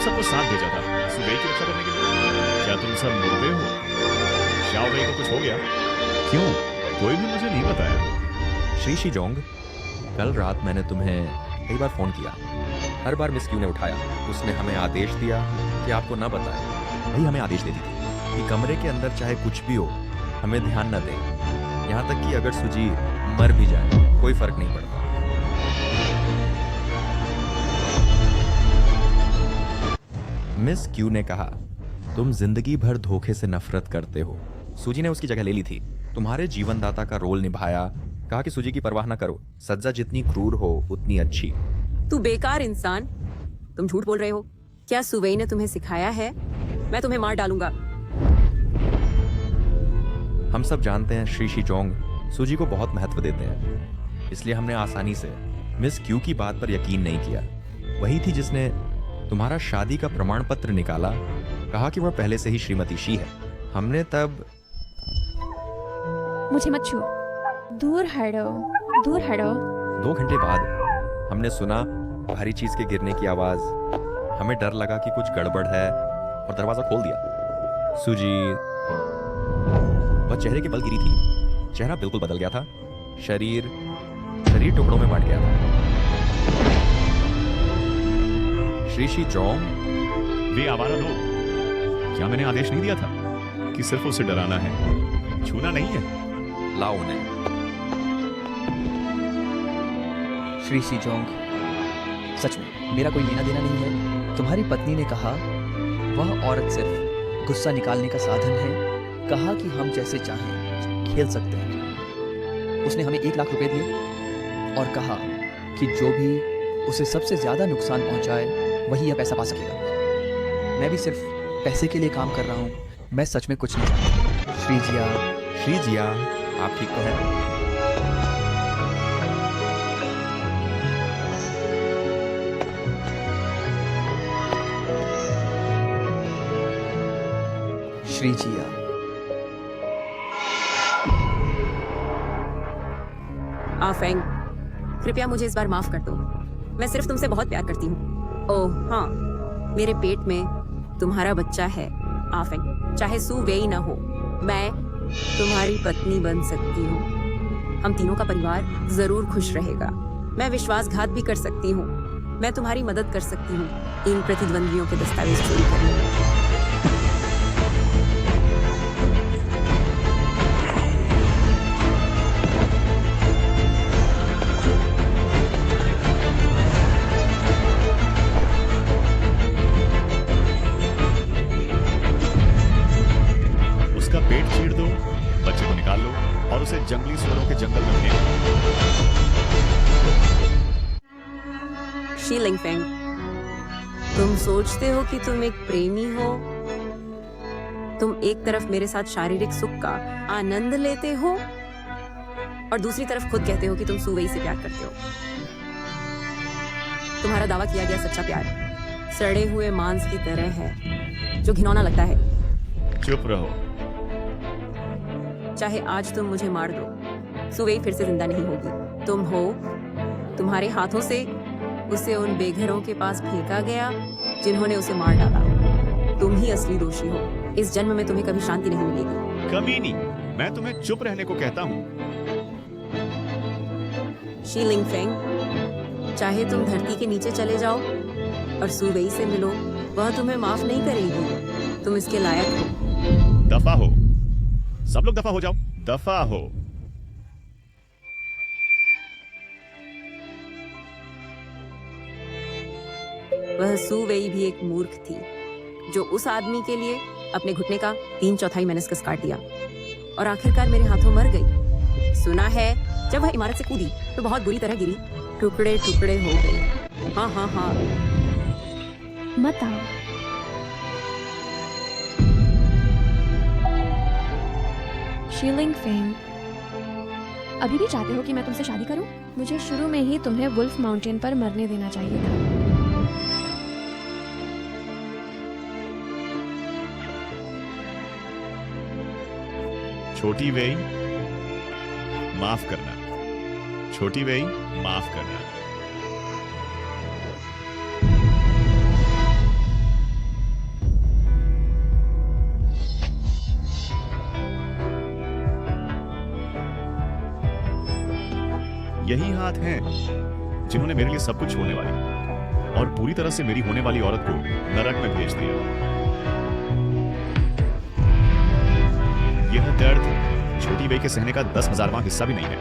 सबको साथ भेजा था सुवेई की रक्षा करने के लिए। क्या तुम सब मुर्दे हो? शाओ वेई को कुछ हो गया? क्यों? कोई भी मुझे नहीं बताया। श्री शीजोंग, कल रात मैंने तुम्हें कई बार फोन किया, हर बार मिस क्यू ने उठाया। उसने हमें आदेश दिया कि आपको न बताएं। वही हमें आदेश दे दी थी कि कमरे के अंदर चाहे कुछ भी हो हमें ध्यान न दें, यहाँ तक कि अगर सुजी मर भी जाए कोई फर्क नहीं पड़ता। मिस क्यू ने कहा, तुम जिंदगी भर धोखे से नफरत करते हो। सुजी ने उसकी जगह ले ली थी, तुम्हारे जीवनदाता का रोल निभाया। कहा कि सुजी की परवाह न करो, सज्जा जितनी क्रूर हो उतनी अच्छी। तू बेकार इंसान, तुम झूठ बोल रहे हो। क्या सुवेई ने तुम्हें सिखाया है? मैं तुम्हें मार डालूंगा। हम सब जानते हैं श्री शीजोंग सुजी को बहुत महत्व देते हैं, इसलिए हमने आसानी से मिस क्यू की बात पर यकीन नहीं किया। वही थी जिसने तुम्हारा शादी का प्रमाण पत्र निकाला, कहा कि वह पहले से ही श्रीमती शी है। हमने तब मुझे मत छुओ, दूर हटो, दूर हटो। 2 घंटे बाद हमने सुना भारी चीज के गिरने की आवाज। हमें डर लगा कि कुछ गड़बड़ है और दरवाजा खोल दिया। सुजी वह चेहरे के बल गिरी थी, चेहरा बिल्कुल बदल गया था, शरीर टुकड़ों में बंट गया था। श्री शीजोंग, वे आवारा लोग, क्या मैंने आदेश नहीं दिया था कि सिर्फ उसे डराना है, छूना नहीं है? लाओ उन्हें। श्री शीजोंग, सच में मेरा कोई लेना देना नहीं है। तुम्हारी पत्नी ने कहा वह औरत सिर्फ गुस्सा निकालने का साधन है। कहा कि हम जैसे चाहें खेल सकते हैं। उसने हमें 1 लाख रुपए दिए और कहा कि जो भी उसे सबसे ज्यादा नुकसान पहुंचाए वही यह पैसा पा सकेगा। मैं भी सिर्फ पैसे के लिए काम कर रहा हूँ। मैं सच में कुछ नहीं जानता। श्री जिया, आप ठीक तो हैं? श्री जिया, आफेंग, कृपया मुझे इस बार माफ कर दो। मैं सिर्फ तुमसे बहुत प्यार करती हूँ। ओह हाँ, मेरे पेट में तुम्हारा बच्चा है आफेंग। चाहे सू वेई ना हो, मैं तुम्हारी पत्नी बन सकती हूँ। हम तीनों का परिवार जरूर खुश रहेगा। मैं विश्वासघात भी कर सकती हूँ। मैं तुम्हारी मदद कर सकती हूँ इन प्रतिद्वंदियों के दस्तावेज चोरी करने में। पेट चीर दो, बच्चे को निकाल लो और उसे जंगली सुअरों के जंगल में फेंक दो। शी लिंगफेंग, तुम सोचते हो कि तुम एक प्रेमी हो, तुम एक तरफ मेरे साथ शारीरिक सुख का आनंद लेते हो और दूसरी तरफ खुद कहते हो कि तुम सुवेई से प्यार करते हो। तुम्हारा दावा किया गया सच्चा प्यार सड़े हुए मांस की तरह है जो घिनौना लगता है। चुप रहो। चाहे आज तुम मुझे मार दो, सुवेई फिर से जिंदा नहीं होगी। तुम हो, तुम्हारे हाथों से उसे उन बेघरों के पास फेंका गया जिन्होंने उसे मार डाला। तुम ही असली दोषी हो। इस जन्म में तुम्हें कभी शांति नहीं मिलेगी। कमीनी, मैं तुम्हें चुप रहने को कहता हूँ। शी लिंगफेंग, चाहे तुम धरती के नीचे चले जाओ और सुवेई से मिलो, वह तुम्हें माफ नहीं करेगी। तुम इसके लायक हो। दफा हो, सब लोग दफा हो जाओ। दफा हो। वह सुवेई भी एक मूर्ख थी जो उस आदमी के लिए अपने घुटने का 3/4 मेनिस्कस काट दिया और आखिरकार मेरे हाथों मर गई। सुना है जब वह इमारत से कूदी तो बहुत बुरी तरह गिरी, टुकड़े टुकड़े हो गई। हाँ हाँ हाँ। मत आओ। शी लिंगफेंग, अभी भी चाहते हो कि मैं तुमसे शादी करूं? मुझे शुरू में ही तुम्हें वुल्फ माउंटेन पर मरने देना चाहिए था। छोटी वेई, माफ करना। छोटी वेई, माफ करना। यही हाथ हैं जिन्होंने मेरे लिए सब कुछ छोड़ने वाली और पूरी तरह से मेरी होने वाली औरत को नरक में भेज दिया। यह दर्द छोटी वेई के सहने का 10,000वां हिस्सा भी नहीं है।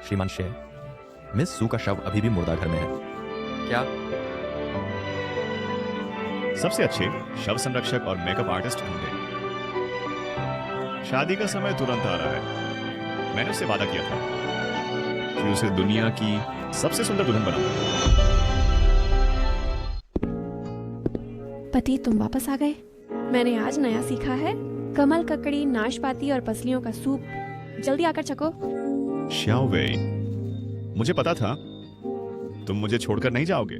श्रीमान शे, मिस सू का शव अभी भी मुर्दा घर में है। क्या? सबसे अच्छे शव संरक्षक और मेकअप आर्टिस्ट ढूंढे। शादी का समय तुरंत आ रहा है। मैंने उससे वादा किया था कि उसे दुनिया की सबसे सुंदर दुल्हन बनाऊंगा। पति, तुम वापस आ गए। मैंने आज नया सीखा है, कमल ककड़ी, नाशपाती और पसलियों का सूप। जल्दी आकर छको। श्याओ वेई, मुझे पता था तुम मुझे छोड़कर नहीं जाओगे।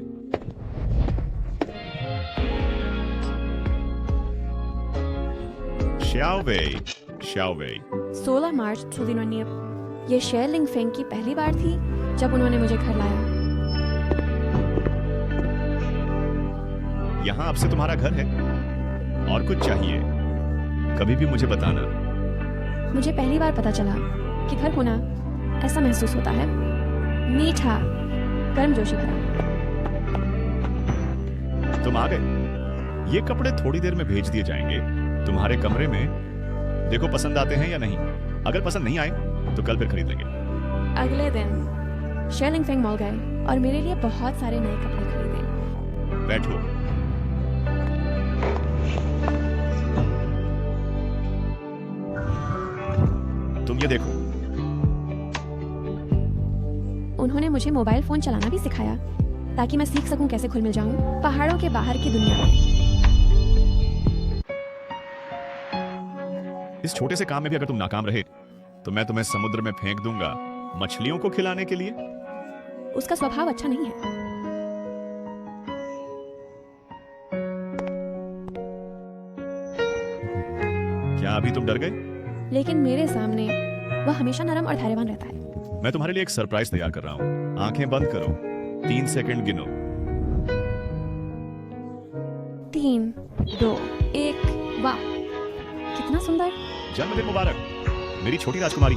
श्याओ वेई, श्याओ वेई। 16 मार्च 2019। ये शे लिंगफेंग की पहली बार थी जब उन्होंने मुझे घर लाया। यहाँ अब से तुम्हारा घर है। और कुछ चाहिए कभी भी मुझे बताना। मुझे पहली बार पता चला कि घर होना ऐसा महसूस होता है। मीठा, गर्मजोशी भरा। तुम आ गए। ये कपड़े थोड़ी देर में भेज दिए जाएंगे तुम्हारे कमरे में। देखो पसंद आते हैं या नहीं। अगर पसंद नहीं आए तो कल फिर खरीद लेंगे। अगले दिन शे लिंगफेंग मॉल गए और मेरे लिए बहुत सारे नए कपड़े खरीदे। बैठो। तुम ये देखो। उन्होंने मुझे मोबाइल फोन चलाना भी सिखाया ताकि मैं सीख सकूं कैसे घुल मिल जाऊं पहाड़ों के बाहर की दुनिया में। इस छोटे से काम में भी अगर तुम नाकाम रहे तो मैं तुम्हें समुद्र में फेंक दूंगा मछलियों को खिलाने के लिए। उसका स्वभाव अच्छा नहीं है। क्या अभी तुम डर गए? लेकिन मेरे सामने वह हमेशा नरम और धैर्यवान रहता है। मैं तुम्हारे लिए एक सरप्राइज तैयार कर रहा हूं। आंखें बंद करो। 3 सेकंड गिनो। 3, 2, 1। वाह, कितना सुंदर। जन्मदिन मुबारक मेरी छोटी राजकुमारी।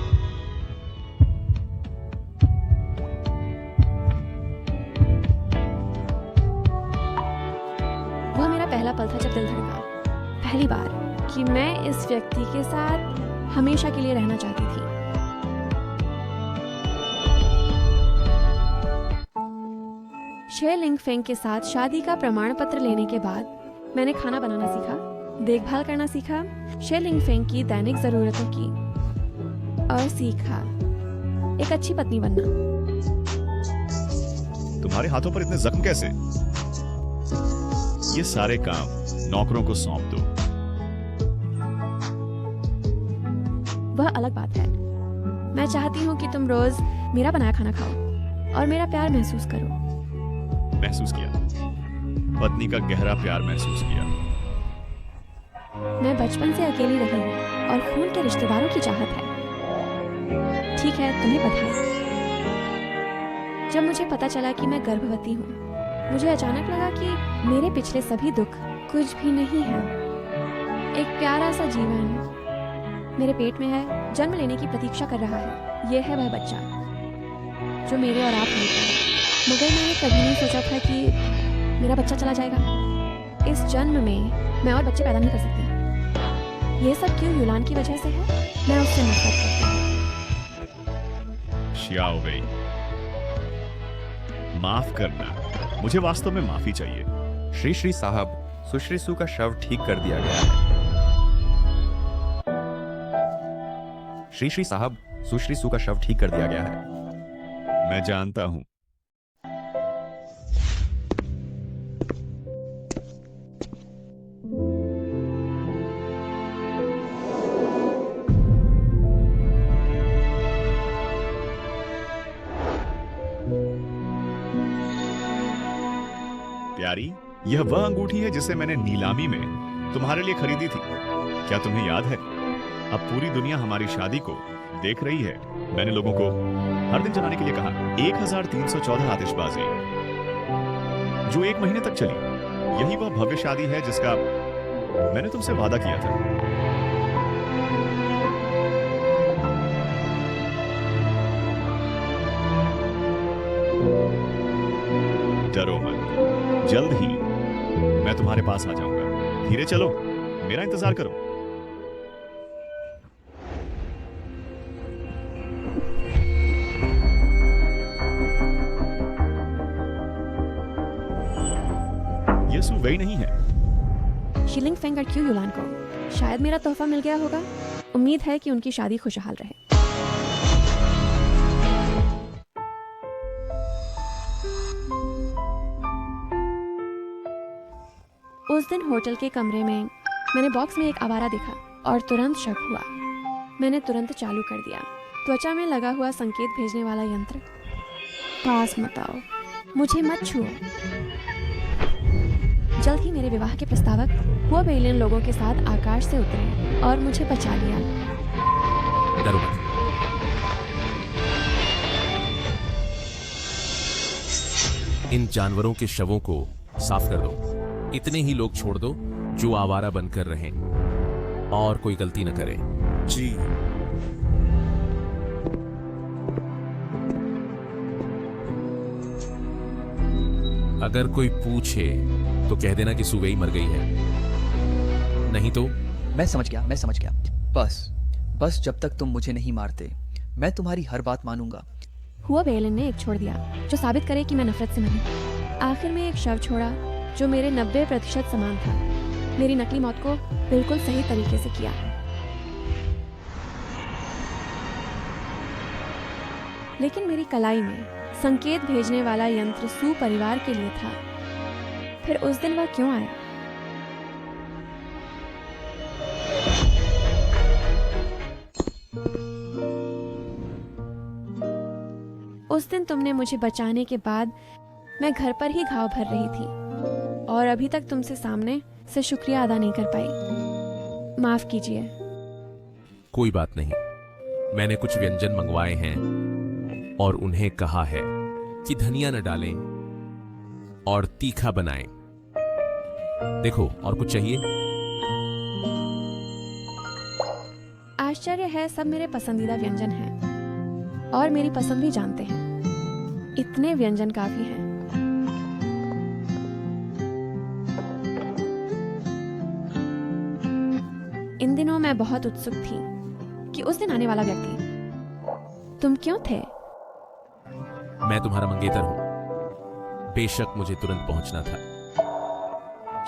वह मेरा पहला पल था जब दिल धड़का। पहली बार कि मैं इस व्यक्ति के साथ हमेशा के लिए रहना चाहती थी। शे लिंगफेंग के साथ शादी का प्रमाण पत्र लेने के बाद मैंने खाना बनाना सीखा, देखभाल करना सीखा, शे लिंगफेंग की दैनिक जरूरतों की, और सीखा एक अच्छी पत्नी बनना। तुम्हारे हाथों पर इतने जख्म कैसे? ये सारे काम नौकरों को सौंप दो। वह अलग बात है। मैं चाहती हूँ कि तुम रोज मेरा बनाया खाना खाओ और मेरा प्यार महसूस करो। महसूस किया, पत्नी का गहरा प्यार महसूस किया। मैं बचपन से अकेली रही हूँ और खून के रिश्तेदारों की चाहत है। ठीक है, तुम्हें बधाई। जब मुझे पता चला कि मैं गर्भवती हूँ, मुझे अचानक लगा कि मेरे पिछले सभी दुख कुछ भी नहीं है। एक प्यारा सा जीवन मेरे पेट में है, जन्म लेने की प्रतीक्षा कर रहा है। यह है वह बच्चा जो मेरे और आप होते हैं। मगर मैंने कभी नहीं सोचा था कि मेरा बच्चा चला जाएगा। इस जन्म में मैं और बच्चे पैदा नहीं कर सकती। ये सब क्यों यूलान की वजह से है? मैं उससे नफरत करती हूँ। शियाओ वही, माफ करना, मुझे वास्तव में माफी चाहिए। श्री श्री साहब, सुश्री सू का शव ठीक कर दिया गया है। श्री श्री साहब, सुश्री सू का शव ठीक कर दिया गया है। मैं जानता हूं। प्यारी, यह वह अंगूठी है जिसे मैंने नीलामी में तुम्हारे लिए खरीदी थी। क्या तुम्हें याद है? अब पूरी दुनिया हमारी शादी को देख रही है। मैंने लोगों को हर दिन जलाने के लिए कहा। 1314 आतिशबाजी जो 1 महीने तक चली। यही वह भव्य शादी है जिसका मैंने तुमसे वादा किया था। डरो मत, जल्द ही मैं तुम्हारे पास आ जाऊंगा। धीरे चलो, मेरा इंतजार करो। ये सू वही नहीं है। शीलिंग फेंग और क्यों यूलान को शायद मेरा तोहफा मिल गया होगा। उम्मीद है कि उनकी शादी खुशहाल रहे। उस दिन होटल के कमरे में मैंने बॉक्स में एक आवारा देखा और तुरंत शक हुआ। मैंने तुरंत चालू कर दिया। त्वचा में लगा हुआ संकेत भेजने वाला यंत्र। पास मत आओ, मुझे मत छुओ। जल्द ही मेरे विवाह के प्रस्तावक वो बेलियन लोगों के साथ आकाश से उतरे और मुझे बचा लिया। डरो मत। इन जानवरों के शवों को साफ कर दो। इतने ही लोग छोड़ दो जो आवारा बनकर रहें और कोई गलती न करे। जी। अगर कोई पूछे तो कह देना कि सुवेई मर गई है, नहीं तो। मैं समझ गया। बस जब तक तुम मुझे नहीं मारते, मैं तुम्हारी हर बात मानूंगा। हुआ बेलिन ने एक छोड़ दिया जो साबित करे कि मैं नफरत से नहीं। आखिर में एक शव छोड़ा जो मेरे 90% समान था। मेरी नकली मौत को बिल्कुल सही तरीके से किया। लेकिन मेरी कलाई में संकेत भेजने वाला यंत्र सू परिवार के लिए था। फिर उस दिन वह क्यों आया? उस दिन तुमने मुझे बचाने के बाद मैं घर पर ही घाव भर रही थी और अभी तक तुमसे सामने से शुक्रिया अदा नहीं कर पाई। माफ कीजिए। कोई बात नहीं। मैंने कुछ व्यंजन मंगवाए हैं और उन्हें कहा है कि धनिया न डालें और तीखा बनाएं। देखो, और कुछ चाहिए? आश्चर्य है, सब मेरे पसंदीदा व्यंजन हैं और मेरी पसंद भी जानते हैं। इतने व्यंजन काफी हैं। इन दिनों मैं बहुत उत्सुक थी कि उस दिन आने वाला व्यक्ति तुम क्यों थे? मैं तुम्हारा मंगेतर हूं। बेशक मुझे तुरंत पहुंचना था।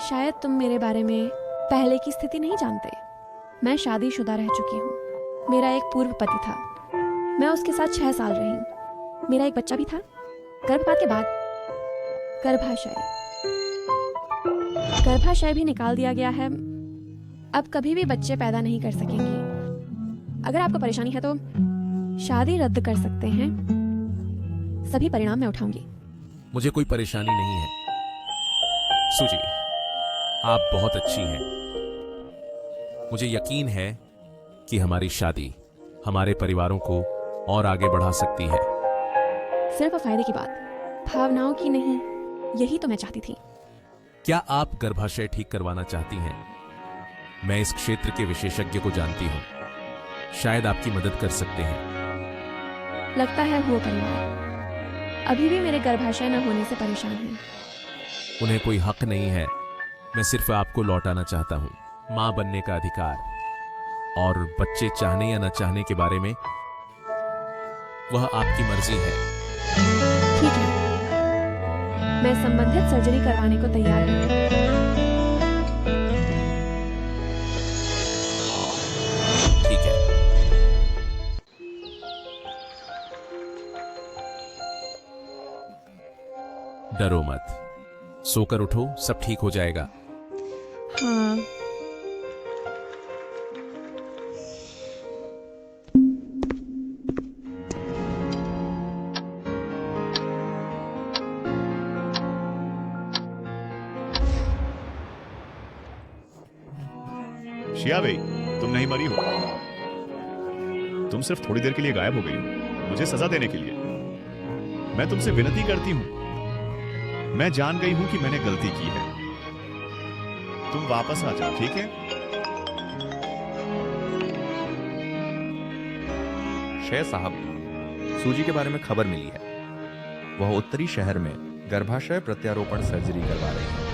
शायद तुम मेरे बारे में पहले की स्थिति नहीं जानते। मैं शादीशुदा रह चुकी हूँ। मेरा एक पूर्व पति था। मैं उसके साथ 6 साल रही। मेरा एक बच्चा भी था। गर्भपात के बाद गर्भाशय। गर्भाशय भी निकाल दिया गया है। अब कभी भी बच्चे पैदा नहीं कर सकेंगी। अगर आपको परेशानी है तो शादी रद्द कर सकते हैं। सभी परिणाम मैं उठाऊंगी। मुझे कोई परेशानी नहीं है सूजी, आप बहुत अच्छी हैं। मुझे यकीन है कि हमारी शादी हमारे परिवारों को और आगे बढ़ा सकती है। सिर्फ फायदे की बात, भावनाओं की नहीं। यही तो मैं चाहती थी। क्या आप गर्भाशय ठीक करवाना चाहती हैं? मैं इस क्षेत्र के विशेषज्ञ को जानती हूं, शायद आपकी मदद कर सकते हैं। लगता है वो परिवार अभी भी मेरे गर्भाशय न होने से परेशान है। उन्हें कोई हक नहीं है। मैं सिर्फ आपको लौटाना चाहता हूं मां बनने का अधिकार, और बच्चे चाहने या न चाहने के बारे में वह आपकी मर्जी है। ठीक है, मैं संबंधित सर्जरी करवाने को तैयार हूं। ठीक है। डरो मत, सोकर उठो, सब ठीक हो जाएगा। हाँ। शिया भाई, तुम नहीं मरी हो। तुम सिर्फ थोड़ी देर के लिए गायब हो गई हो, मुझे सजा देने के लिए। मैं तुमसे विनती करती हूं, मैं जान गई हूं कि मैंने गलती की है। तुम वापस आ जाओ, ठीक है? शेर साहब, सूजी के बारे में खबर मिली है। वह उत्तरी शहर में गर्भाशय प्रत्यारोपण सर्जरी करवा रही है।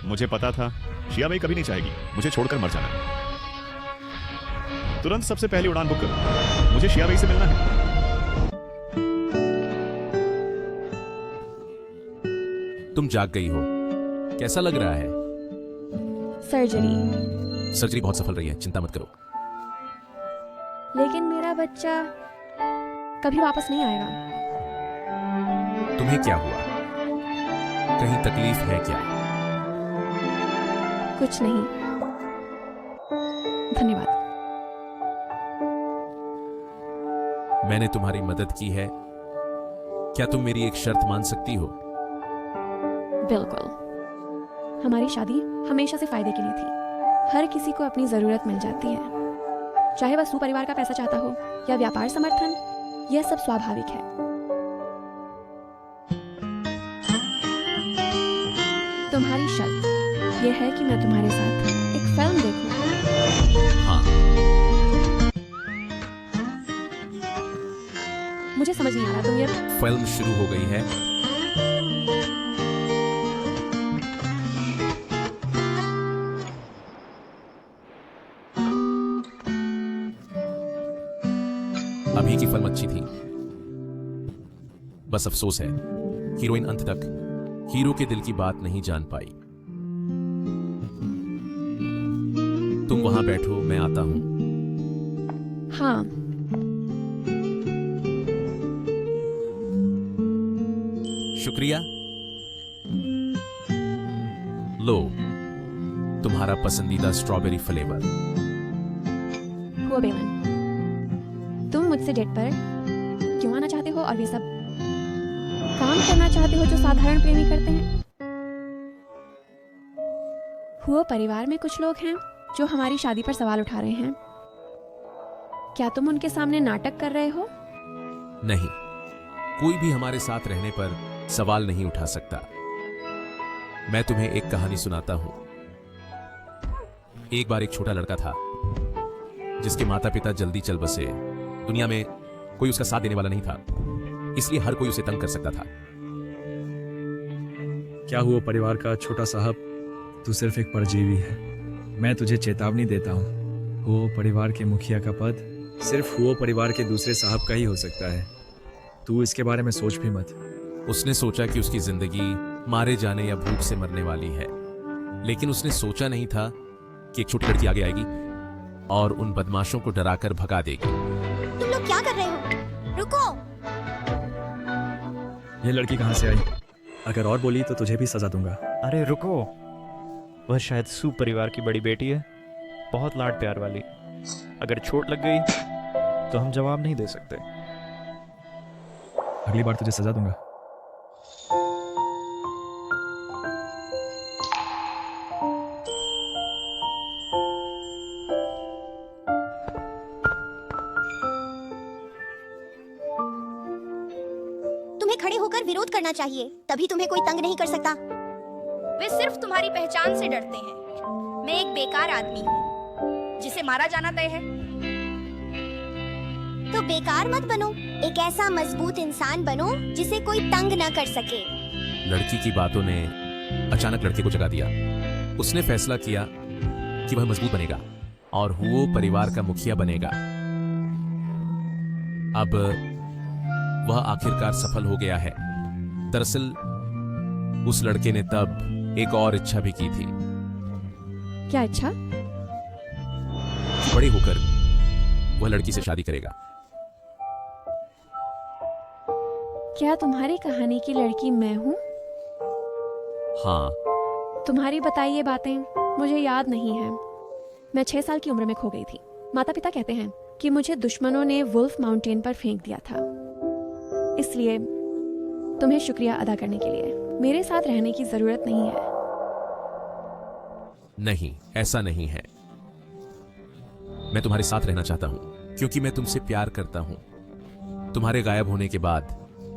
मुझे पता था शिया भाई कभी नहीं चाहेगी मुझे छोड़कर मर जाना। तुरंत सबसे पहली उड़ान बुक करो, मुझे शिया भाई से मिलना है। तुम जाग गई हो, कैसा लग रहा है? सर्जरी बहुत सफल रही है, चिंता मत करो। लेकिन मेरा बच्चा कभी वापस नहीं आएगा। तुम्हें क्या हुआ? कहीं तकलीफ है क्या? कुछ नहीं, धन्यवाद। मैंने तुम्हारी मदद की है, क्या तुम मेरी एक शर्त मान सकती हो? बिल्कुल। हमारी शादी हमेशा से फायदे के लिए थी। हर किसी को अपनी जरूरत मिल जाती है, चाहे वह सुपरिवार का पैसा चाहता हो या व्यापार समर्थन, यह सब स्वाभाविक है। तुम्हारी शर्त यह है कि मैं तुम्हारे साथ एक फिल्म देखूं। हाँ। मुझे समझ नहीं आ रहा, तुम ये फिल्म शुरू हो गई है। अभी की फिल्म अच्छी थी, बस अफसोस है हीरोइन अंत तक हीरो के दिल की बात नहीं जान पाई। तुम वहां बैठो, मैं आता हूं। हाँ। शुक्रिया। लो, तुम्हारा पसंदीदा स्ट्रॉबेरी फ्लेवर। हुआ बेलन, तुम मुझसे डेट पर क्यों आना चाहते हो और ये सब काम करना चाहते हो जो साधारण प्रेमी करते हैं? हुआ परिवार में कुछ लोग हैं जो हमारी शादी पर सवाल उठा रहे हैं। क्या तुम उनके सामने नाटक कर रहे हो? नहीं, कोई भी हमारे साथ रहने पर सवाल नहीं उठा सकता। मैं तुम्हें एक कहानी सुनाता हूं। एक बार एक छोटा लड़का था जिसके माता पिता जल्दी चल बसे। दुनिया में कोई उसका साथ देने वाला नहीं था, इसलिए हर कोई उसे तंग कर सकता था। क्या हुआ परिवार का छोटा साहब, तू सिर्फ एक परजीवी है। मैं तुझे चेतावनी देता हूँ, वो परिवार के मुखिया का पद सिर्फ वो परिवार के दूसरे साहब का ही हो सकता है। तू इसके बारे में सोच भी मत। उसने सोचा कि उसकी जिंदगी मारे जाने या भूख से मरने वाली है, लेकिन उसने सोचा नहीं था कि एक छोटी लड़की आगे आएगी और उन बदमाशों को डराकर भगा देगी। तुम लोग क्या कर रहे हो? रुको। ये लड़की कहाँ से आई? अगर और बोली तो तुझे भी सजा दूंगा। अरे रुको, वह शायद सू परिवार की बड़ी बेटी है, बहुत लाड प्यार वाली। अगर चोट लग गई तो हम जवाब नहीं दे सकते। अगली बार तुझे सजा दूंगा। तुम्हें खड़े होकर विरोध करना चाहिए, तभी तुम्हें कोई तंग नहीं कर सकता। वे सिर्फ तुम्हारी पहचान से डरते हैं। मैं एक बेकार आदमी हूँ जिसे मारा जाना तय है। तो बेकार मत बनो, एक ऐसा मजबूत इंसान बनो जिसे कोई तंग न कर सके। लड़की की बातों ने अचानक लड़के को जगा दिया। उसने फैसला किया कि वह मजबूत बनेगा और हुओ परिवार का मुखिया बनेगा। अब वह आखिरकार सफल हो गया है। दरअसल उस लड़के ने तब एक और इच्छा भी की थी। क्या इच्छा? कि बड़े होकर वह लड़की से शादी करेगा। क्या तुम्हारी कहानी की लड़की मैं हूँ? हाँ। तुम्हारी बताई ये बातें मुझे याद नहीं है। मैं 6 साल की उम्र में खो गई थी। माता पिता कहते हैं कि मुझे दुश्मनों ने वुल्फ माउंटेन पर फेंक दिया था। इसलिए तुम्हें शुक्रिया अदा करने के लिए मेरे साथ रहने की जरूरत नहीं है। नहीं, ऐसा नहीं है। मैं तुम्हारे साथ रहना चाहता हूं क्योंकि मैं तुमसे प्यार करता हूं। तुम्हारे गायब होने के बाद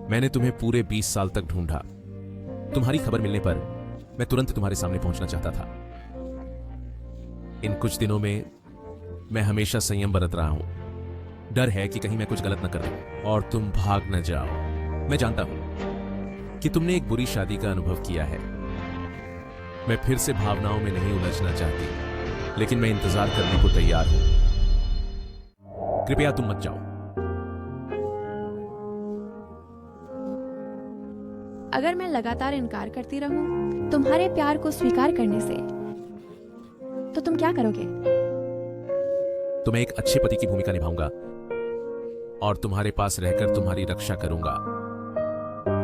मैंने तुम्हें पूरे 20 साल तक ढूंढा। तुम्हारी खबर मिलने पर मैं तुरंत तुम्हारे सामने पहुंचना चाहता था। इन कुछ दिनों में मैं हमेशा संयम बरत रहा हूं। डर है कि कहीं मैं कुछ गलत न कर दूं और तुम भाग न जाओ। मैं जानता हूं कि तुमने एक बुरी शादी का अनुभव किया है। मैं फिर से भावनाओं में नहीं उलझना चाहती, लेकिन मैं इंतजार करने को तैयार हूं। कृपया तुम मत जाओ। अगर मैं लगातार इनकार करती रहूं तुम्हारे प्यार को स्वीकार करने से, तो तुम क्या करोगे? तो मैं एक अच्छे पति की भूमिका निभाऊंगा और तुम्हारे पास रहकर तुम्हारी रक्षा करूंगा।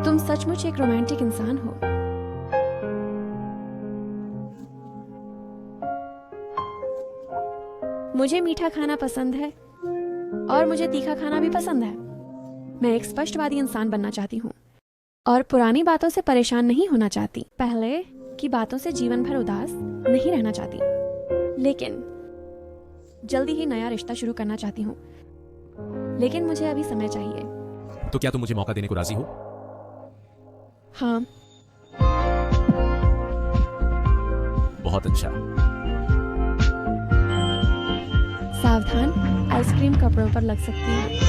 तुम सचमुच एक रोमांटिक इंसान हो। मुझे मीठा खाना पसंद है और मुझे तीखा खाना भी पसंद है। मैं एक स्पष्टवादी इंसान बनना चाहती हूँ और पुरानी बातों से परेशान नहीं होना चाहती। पहले की बातों से जीवन भर उदास नहीं रहना चाहती, लेकिन जल्दी ही नया रिश्ता शुरू करना चाहती हूँ। लेकिन मुझे अभी समय चाहिए। तो क्या तुम मुझे मौका देने को राजी हो? हाँ। बहुत अच्छा। सावधान, आइसक्रीम कपड़ों पर लग सकती है।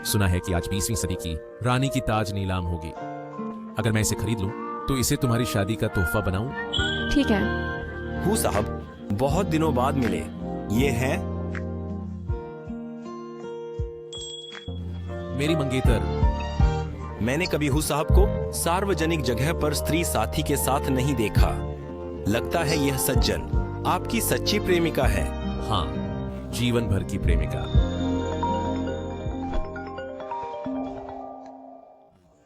सुना है कि आज 20वीं सदी की रानी की ताज नीलाम होगी। अगर मैं इसे खरीद लूं तो इसे तुम्हारी शादी का तोहफा बनाऊं? ठीक है। हूँ साहब, बहुत दिनों बाद मिले। ये हैं मेरी मंगेतर। मैंने कभी हूँ साहब को सार्वजनिक जगह पर स्त्री साथी के साथ नहीं देखा। लगता है यह सज्जन आपकी सच्ची प्रेमिका है। हाँ, जीवन भर की प्रेमिका।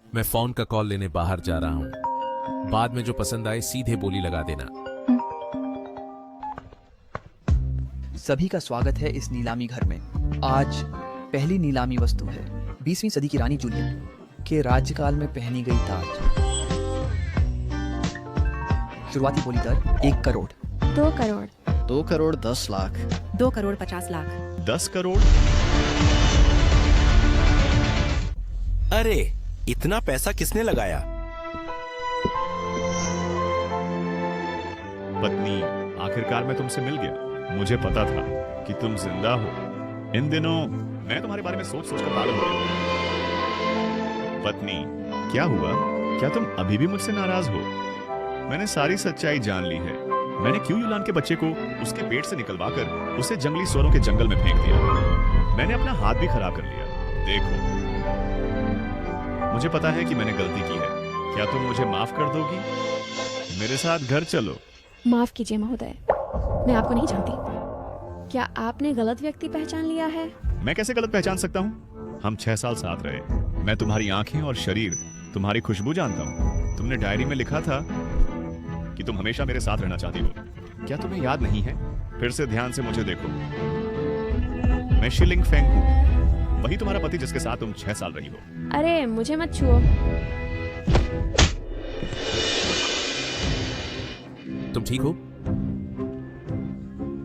मैं फोन का कॉल लेने बाहर जा रहा हूं। बाद में जो पसंद आए सीधे बोली लगा देना। सभी का स्वागत है इस नीलामी घर में। आज पहली नीलामी वस्तु है 20वीं सदी की रानी जूलियन के राज्यकाल में पहनी गई ताज। शुरुआती बोली दर 1 करोड़। 2 करोड़। 2 करोड़ 10 लाख। 2 करोड़ 50 लाख। 10 करोड़। अरे इतना पैसा किसने लगाया? पत्नी, आखिरकार मैं तुमसे मिल गया। मुझे पता था कि तुम जिंदा हो। इन दिनों मैं तुम्हारे बारे में सोच सोच कर पागल हो गया। पत्नी, क्या हुआ? क्या तुम अभी भी मुझसे नाराज हो? मैंने सारी सच्चाई जान ली है। मैंने क्यू यूलान के बच्चे को उसके पेट से निकलवाकर उसे जंगली स्वरों के जंगल में फेंक दिया। मैंने अपना हाथ भी खराब कर लिया। देखो, मुझे पता है कि मैंने गलती की है। क्या तुम मुझे माफ कर दोगी? मेरे साथ घर चलो। माफ कीजिए महोदय, मैं आपको नहीं जानती। क्या आपने गलत व्यक्ति पहचान लिया है? मैं कैसे गलत पहचान सकता हूँ? हम 6 साल साथ रहे। मैं तुम्हारी आंखें और शरीर, तुम्हारी खुशबू जानता हूँ। तुमने डायरी में लिखा था कि तुम हमेशा मेरे साथ रहना चाहती हो। क्या तुम्हें याद नहीं है? फिर से ध्यान से मुझे देखो। मैं शीलिंग फेंग हूँ, वही तुम्हारा पति जिसके साथ तुम 6 साल रही हो। अरे मुझे मत छुओ। तुम ठीक हो?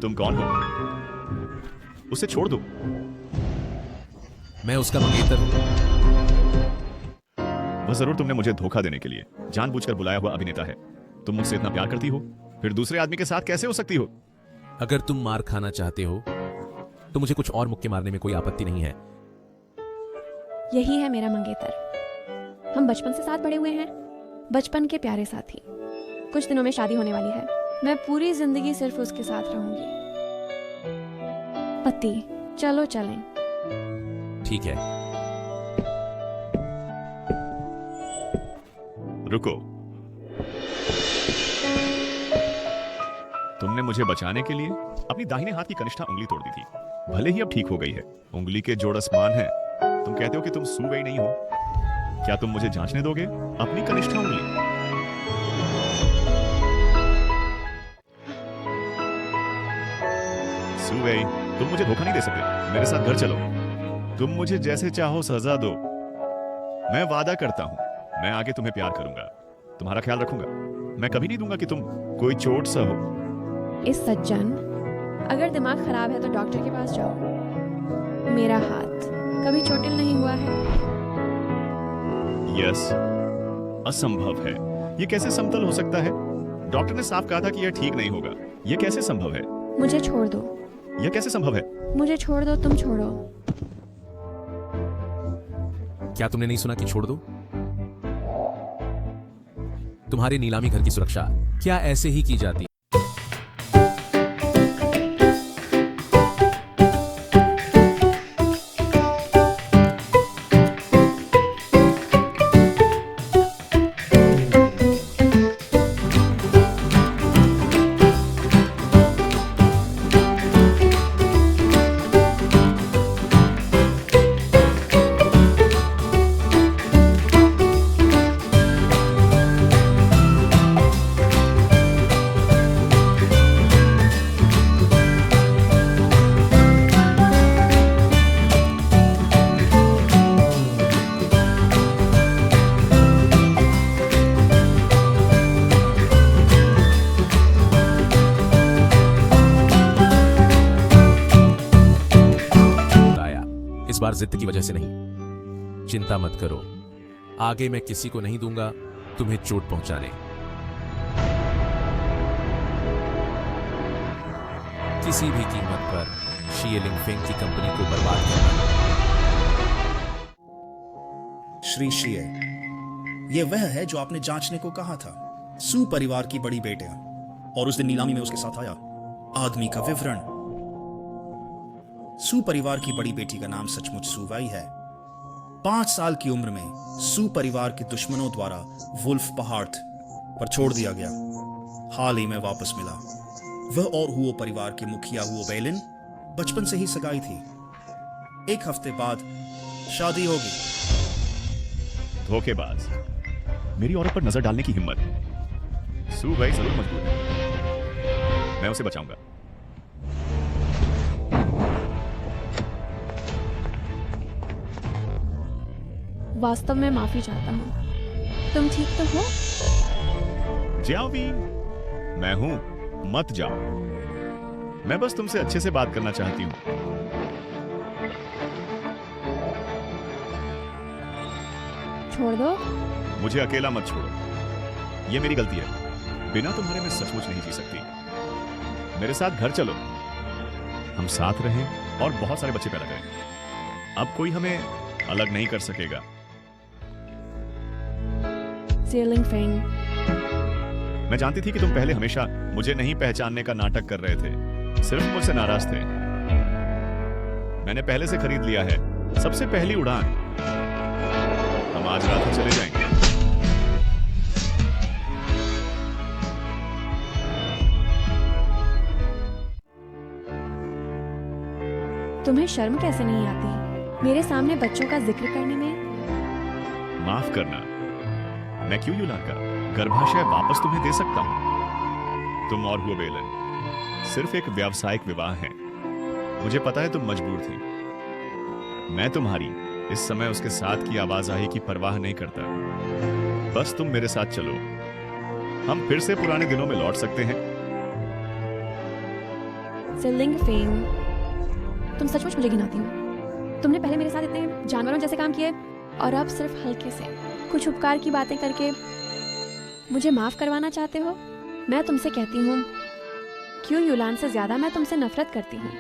तुम कौन हो? उसे छोड़ दो। मैं उसका मंगेतर हूं। वह जरूर तुमने मुझे धोखा देने के लिए जानबूझकर बुलाया हुआ अभिनेता है। तुम मुझसे इतना प्यार करती हो, फिर दूसरे आदमी के साथ कैसे हो सकती हो? अगर तुम मार खाना चाहते हो तो मुझे कुछ और मुक्के मारने में कोई आपत्ति नहीं है। यही है मेरा मंगेतर। हम बचपन से साथ बड़े हुए हैं, बचपन के प्यारे साथी। कुछ दिनों में शादी होने वाली है। मैं पूरी जिंदगी सिर्फ उसके साथ रहूंगी। पति, चलो चलें। ठीक है। रुको। तुमने मुझे बचाने के लिए अपनी दाहिने हाथ की कनिष्ठा उंगली तोड़ दी थी। भले ही अब ठीक हो गई है, उंगली के जोड़ समान है। तुम कहते हो कि तुम सू गई नहीं हो। क्या तुम मुझे जांचने दोगे अपनी कनिष्ठा उंगली? सू गई। तुम मुझे धोखा नहीं दे सकते। मेरे साथ घर चलो। तुम मुझे जैसे चाहो सजा दो। मैं वादा करता हूं, मैं आगे तुम्हें प्यार करूंगा, तुम्हारा ख्याल रखूंगा। मैं कभी नहीं दूंगा कि तुम कोई चोट सा हो। इस सज्जन, अगर दिमाग खराब है तो डॉक्टर के पास जाओ। मेरा हाथ कभी चोटिल नहीं हुआ है। यस, असंभव है। ये कैसे समतल हो सकता है? डॉक्टर ने साफ कहा था कि यह ठीक नहीं होगा। यह कैसे संभव है? मुझे छोड़ दो। यह कैसे संभव है? मुझे छोड़ दो, तुम छोड़ो। क्या तुमने नहीं सुना कि छोड़ दो? तुम्हारे नीलामी घर की सुरक्षा क्या ऐसे ही की जाती? इस बार जिद की वजह से नहीं। चिंता मत करो, आगे मैं किसी को नहीं दूंगा तुम्हें चोट पहुंचाने। किसी भी कीमत पर शीलिंग फेंग की कंपनी को बर्बाद करना। श्री शिये, ये वह है जो आपने जांचने को कहा था। सू परिवार की बड़ी बेटे, और उस दिन नीलामी में उसके साथ आया आदमी का विवरण। सू परिवार की बड़ी बेटी का नाम सचमुच सूवाई है। 5 साल की उम्र में सू परिवार के दुश्मनों द्वारा वुल्फ पहाड़ पर छोड़ दिया गया। हाल ही में वापस मिला। वह और हुओ परिवार के मुखिया हुओ बेलिन बचपन से ही सगाई थी। 1 हफ्ते बाद शादी होगी। धोखेबाज, मेरी औरत पर नजर डालने की हिम्मत। सू भाई जरूर मजबूत है, मैं उसे बचाऊंगा। वास्तव में माफी चाहता हूँ। तुम ठीक तो हो? जाओ भी, मैं हूं, मत जाओ। मैं बस तुमसे अच्छे से बात करना चाहती हूँ। छोड़ दो। मुझे अकेला मत छोड़ो, ये मेरी गलती है। बिना तुम्हारे मैं सचमुच नहीं जी सकती। मेरे साथ घर चलो, हम साथ रहें और बहुत सारे बच्चे पैदा करें। अब कोई हमें अलग नहीं कर सकेगा। शीलिंग फेंग, मैं जानती थी कि तुम पहले हमेशा मुझे नहीं पहचानने का नाटक कर रहे थे, सिर्फ मुझसे नाराज थे। मैंने pहले से खरीद लिया है सबसे पहली उड़ान। हम आज रात ही चले जाएंगे। तुम्हें शर्म कैसे नहीं आती? मेरे सामने बच्चों का जिक्र करने में। माफ करना, मैं क्यों यूलान का गर्भाशय वापस तुम्हें दे सकता हूं। तुम और हुआ बेलन सिर्फ एक व्यावसायिक विवाह है। मुझे पता है तुम मजबूर थी। मैं तुम्हारी इस समय उसके साथ की आवाजाही की परवाह नहीं करता। बस तुम मेरे साथ चलो, हम फिर से पुराने दिनों में लौट सकते हैं। सिलिंग फेंग, तुम सचमुच मुझे घिनाती हो। तुमने पहले मेरे साथ इतने जानवरों जैसे काम किए और अब सिर्फ हल्के से कुछ उपकार की बातें करके मुझे माफ करवाना चाहते हो। मैं तुमसे कहती हूँ, क्यों यूलान से ज्यादा मैं तुमसे नफरत करती हूँ।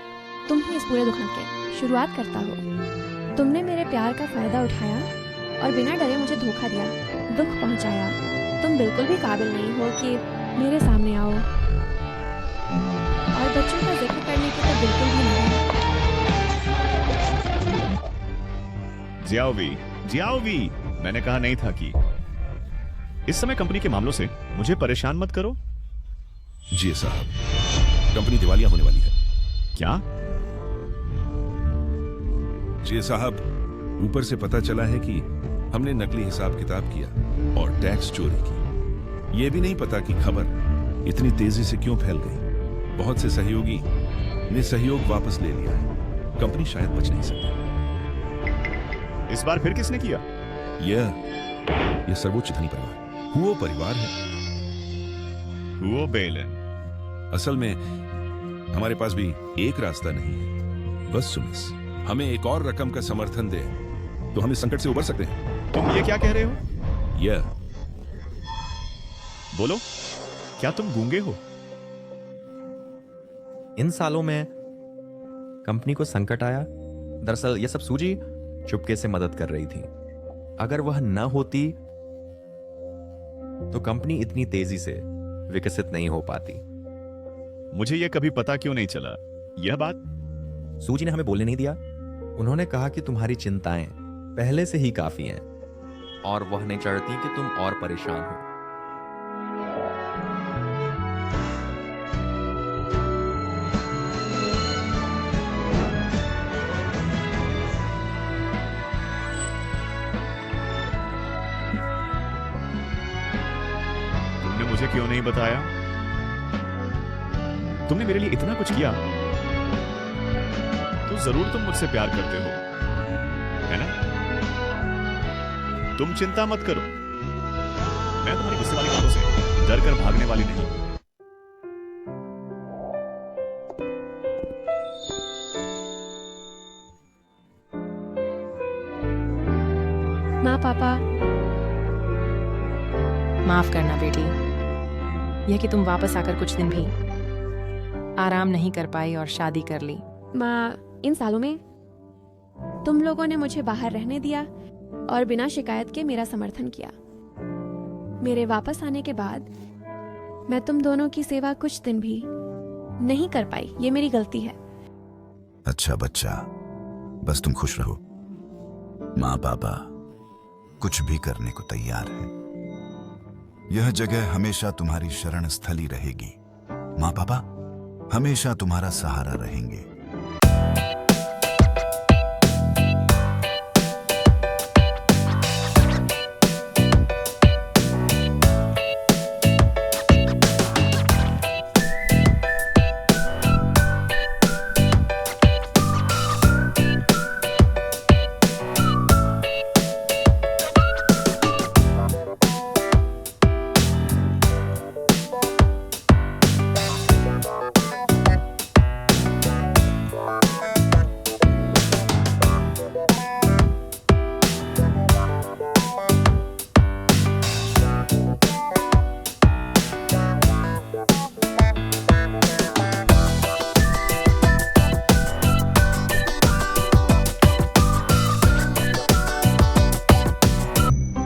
तुम ही इस पूरे दुखन के शुरुआत करता हो। तुमने मेरे प्यार का फायदा उठाया और बिना डरे मुझे धोखा दिया, दुख पहुंचाया। तुम बिल्कुल भी काबिल नहीं हो कि मेरे सामने आओ, और बच्चों का जिक्र करने के तो बिल्कुल भी नहीं। जियाओवी, मैंने कहा नहीं था कि इस समय कंपनी के मामलों से मुझे परेशान मत करो। जी साहब, कंपनी दिवालिया होने वाली है। क्या? जी साहब, ऊपर से पता चला है कि हमने नकली हिसाब किताब किया और टैक्स चोरी की। यह भी नहीं पता कि खबर इतनी तेजी से क्यों फैल गई। बहुत से सहयोगी ने सहयोग वापस ले लिया है। कंपनी शायद बच नहीं सकती। इस बार फिर किसने किया? यह सर्वोच्च धनी परिवार, हुओ परिवार है। हुओ बेलन। असल में हमारे पास भी एक रास्ता नहीं है। बस सुमिस हमें एक और रकम का समर्थन दे तो हम इस संकट से उबर सकते हैं। तुम ये क्या कह रहे हो? बोलो, क्या तुम गूंगे हो? इन सालों में कंपनी को संकट आया। दरअसल यह सब सूजी चुपके से मदद कर रही थी। अगर वह न होती तो कंपनी इतनी तेजी से विकसित नहीं हो पाती। मुझे यह कभी पता क्यों नहीं चला? यह बात सूजी ने हमें बोलने नहीं दिया। उन्होंने कहा कि तुम्हारी चिंताएं पहले से ही काफी हैं और वह नहीं चाहती कि तुम और परेशान हो। तुमने मुझे क्यों नहीं बताया? तुमने मेरे लिए इतना कुछ किया तो जरूर तुम मुझसे प्यार करते हो, है ना? तुम चिंता मत करो, मैं तुम्हारी गुस्से वाली बातों से डर कर भागने वाली नहीं। माँ, पापा, माफ करना बेटी, यह कि तुम वापस आकर कुछ दिन भी आराम नहीं कर पाई और शादी कर ली। माँ, इन सालों में तुम लोगों ने मुझे बाहर रहने दिया और बिना शिकायत के मेरा समर्थन किया। मेरे वापस आने के बाद मैं तुम दोनों की सेवा कुछ दिन भी नहीं कर पाई। ये मेरी गलती है। अच्छा बच्चा, बस तुम खुश रहो। माँ पापा कुछ भी करने को तैयार है। यह जगह हमेशा तुम्हारी शरण स्थली रहेगी। माँ पापा हमेशा तुम्हारा सहारा रहेंगे।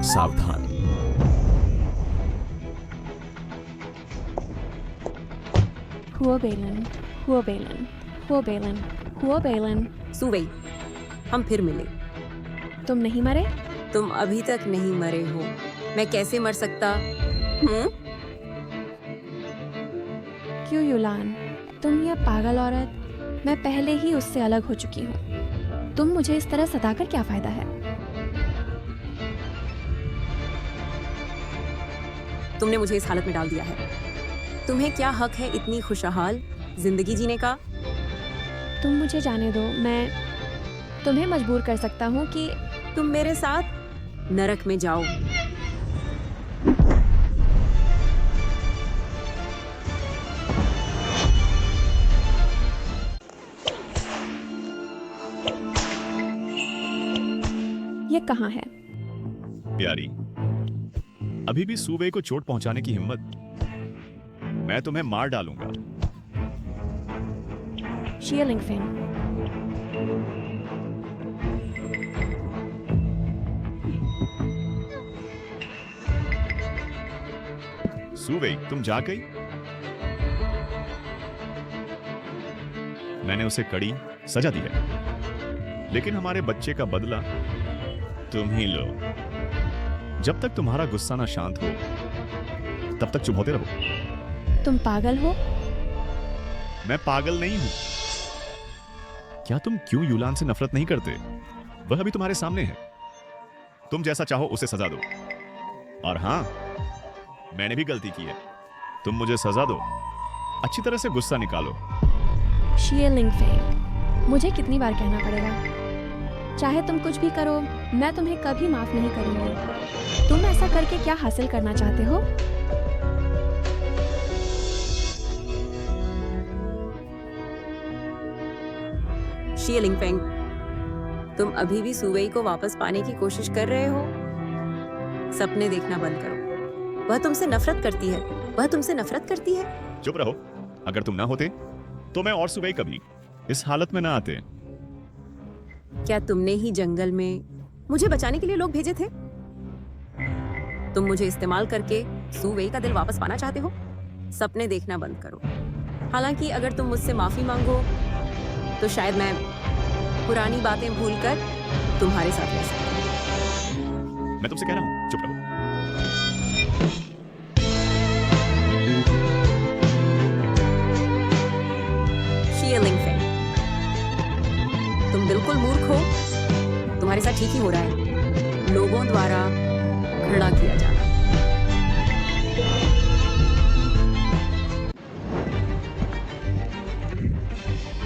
सावधान। हुआ बेलन, हुआ बेलन, हुआ बेलन, हुआ बेलन। सुवई, हम फिर मिले। तुम नहीं मरे? तुम अभी तक नहीं मरे हो। मैं कैसे मर सकता? क्यों यूलान, तुम यह पागल औरत, मैं पहले ही उससे अलग हो चुकी हूँ। तुम मुझे इस तरह सताकर क्या फायदा है? तुमने मुझे इस हालत में डाल दिया है। तुम्हें क्या हक है इतनी खुशहाल जिंदगी जीने का? तुम मुझे जाने दो, मैं तुम्हें मजबूर कर सकता हूँ कि तुम मेरे साथ नरक में जाओ। ये कहाँ है? प्यारी, अभी भी सूबे को चोट पहुंचाने की हिम्मत? मैं तुम्हें मार डालूंगा। शिया लिंगफेंग, सूबे, तुम जा गई? मैंने उसे कड़ी सजा दी है, लेकिन हमारे बच्चे का बदला तुम ही लो। जब तक तुम्हारा गुस्सा ना शांत हो, तब तक चुप होते रहो। तुम पागल हो? मैं पागल नहीं हूं। क्या तुम क्यों यूलान से नफरत नहीं करते? वह अभी तुम्हारे सामने है। तुम जैसा चाहो उसे सजा दो। और हां, मैंने भी गलती की है। तुम मुझे सजा दो, अच्छी तरह से गुस्सा निकालो। शिया लिंगफेंग, मुझे कितनी बार कहना पड़ेगा? चाहे तुम कुछ भी करो, मैं तुम्हें कभी माफ नहीं करूंगी। तुम ऐसा करके क्या हासिल करना चाहते हो? शिया लिंगफेंग, तुम अभी भी सुवेई को वापस पाने की कोशिश कर रहे हो? सपने देखना बंद करो। वह तुमसे नफरत करती है। वह तुमसे नफरत करती है। चुप रहो। अगर तुम ना होते तो मैं और सुबह कभी इस हालत में ना आते। क्या तुमने ही जंगल में मुझे बचाने के लिए लोग भेजे थे? तुम मुझे इस्तेमाल करके सुवेई का दिल वापस पाना चाहते हो? सपने देखना बंद करो। हालांकि अगर तुम मुझसे माफी मांगो तो शायद मैं पुरानी बातें भूलकर तुम्हारे साथ रह सकती हूं। मैं तुमसे कह रहा हूं, चुप रहो। शिया लिंगफेंग, तुम बिल्कुल मूर्ख हो। तुम्हारे साथ ठीक ही हो रहा है। लोगों द्वारा घृणा किया जाना।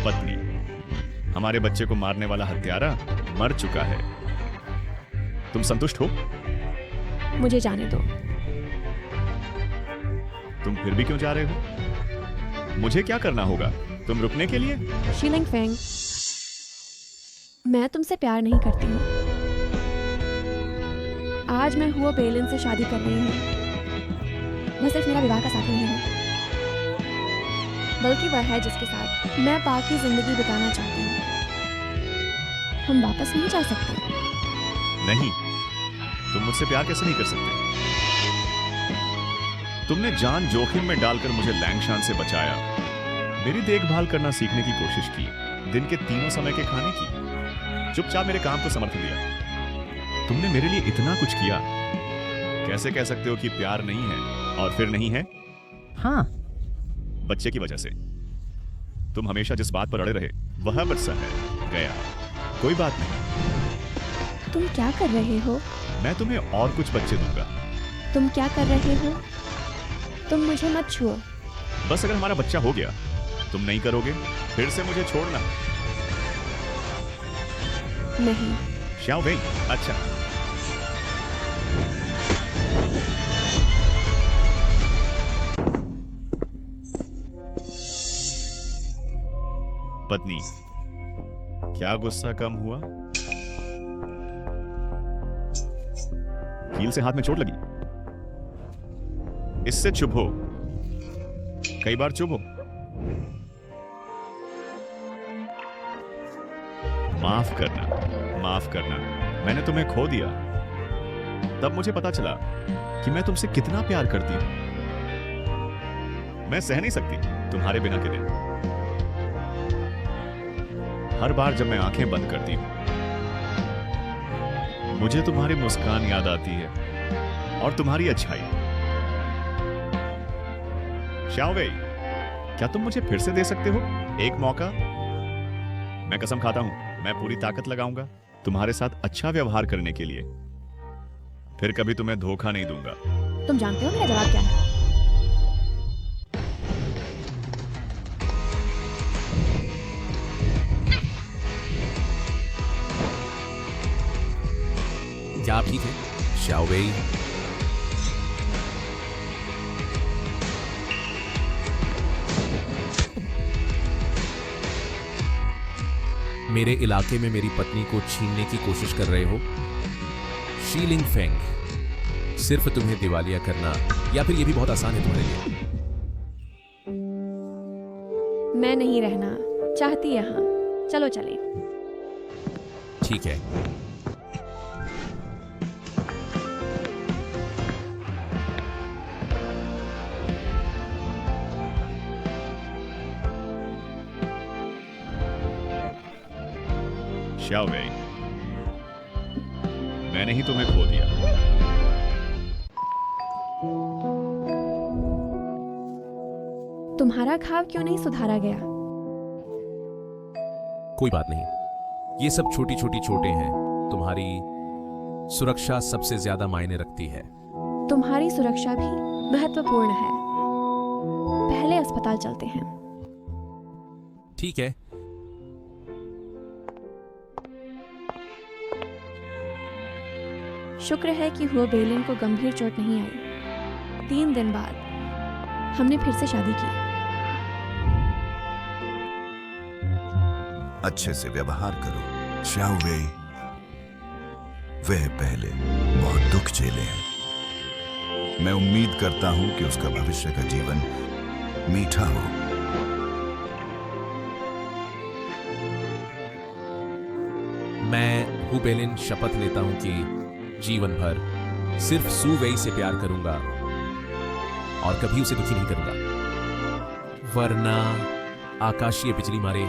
पत्नी, हमारे बच्चे को मारने वाला हत्यारा मर चुका है। तुम संतुष्ट हो? मुझे जाने दो। तुम फिर भी क्यों जा रहे हो? मुझे क्या करना होगा तुम रुकने के लिए? शिया लिंगफेंग, मैं तुमसे प्यार नहीं करती हूँ। आज मैं हुआ बेलिन से शादी कर रही हूँ। वह सिर्फ मेरा विवाह का साथी नहीं है, बल्कि वह है जिसके साथ मैं बाकी जिंदगी बिताना चाहती हूँ। हम वापस नहीं जा सकते। नहीं, तुम मुझसे प्यार कैसे नहीं कर सकते? तुमने जान जोखिम में डालकर मुझे लैंगशान से बचाया, मेरी देखभाल करना सीखने की कोशिश की, दिन के तीनों समय के खाने की, चुपचाप मेरे काम को समर्थन दिया। तुमने मेरे लिए इतना कुछ किया। कैसे कह सकते हो कि प्यार नहीं है? और फिर नहीं है? हाँ, बच्चे की वजह से। तुम हमेशा जिस बात पर अड़े रहे वह बच्चा है, गया। कोई बात नहीं। तुम क्या कर रहे हो? मैं तुम्हें और कुछ बच्चे दूंगा। तुम क्या कर रहे हो? तुम मुझे मत छुओ। बस अगर हमारा बच्चा हो गया, तुम नहीं करोगे फिर से मुझे छोड़ना? नहीं। शाओ वेई, अच्छा। पत्नी, क्या गुस्सा कम हुआ? कील से हाथ में चोट लगी? इससे चुप हो। कई बार चुप हो। माफ करना, माफ करना। मैंने तुम्हें खो दिया। तब मुझे पता चला कि मैं तुमसे कितना प्यार करती हूं। मैं सह नहीं सकती तुम्हारे बिना के दिन। हर बार जब मैं आंखें बंद करती हूं, मुझे तुम्हारी मुस्कान याद आती है और तुम्हारी अच्छाई। शाओ वेई, क्या तुम मुझे फिर से दे सकते हो एक मौका? मैं कसम खाता हूं मैं पूरी ताकत लगाऊंगा तुम्हारे साथ अच्छा व्यवहार करने के लिए। फिर कभी तुम्हें धोखा नहीं दूंगा। तुम जानते हो मेरा जवाब क्या है? क्या आप ठीक है शाओ वेई? मेरे इलाके में मेरी पत्नी को छीनने की कोशिश कर रहे हो? शीलिंग फेंग, सिर्फ तुम्हें दिवालिया करना या फिर यह भी बहुत आसान है तुम्हारे लिए? मैं नहीं रहना चाहती यहाँ। चलो चलें। ठीक है। शाओ वेई, मैंने ही तुम्हें खो दिया। तुम्हारा घाव क्यों नहीं सुधारा गया? कोई बात नहीं, ये सब छोटी छोटी चोटें हैं। तुम्हारी सुरक्षा सबसे ज्यादा मायने रखती है। तुम्हारी सुरक्षा भी महत्वपूर्ण है। पहले अस्पताल चलते हैं। ठीक है। शुक्र है कि हुओ बेलिन को गंभीर चोट नहीं आई। 3 दिन बाद हमने फिर से शादी की। अच्छे से व्यवहार करो शाओ वेई। वह पहले बहुत दुख झेले हैं। मैं उम्मीद करता हूं कि उसका भविष्य का जीवन मीठा हो। मैं हु बेलिन शपथ लेता हूं कि जीवन भर सिर्फ सू वेई से प्यार करूंगा और कभी उसे दुखी नहीं करूंगा, वरना आकाशीय बिजली मारे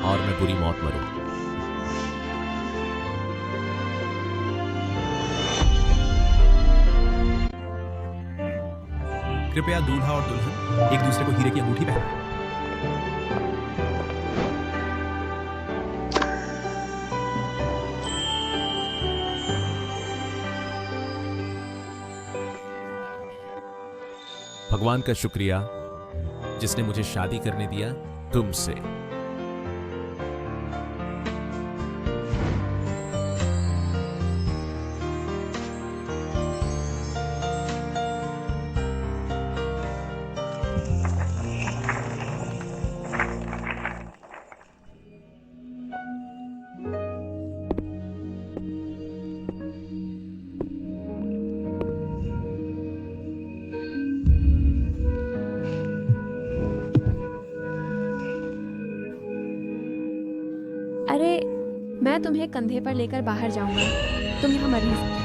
और मैं बुरी मौत मरूं। कृपया दूल्हा और दुल्हन एक दूसरे को हीरे की अंगूठी पहनाएं। भगवान का शुक्रिया जिसने मुझे शादी करने दिया तुमसे। अरे, मैं तुम्हें कंधे पर लेकर बाहर जाऊंगा। तुम यहाँ मर नहीं सकते।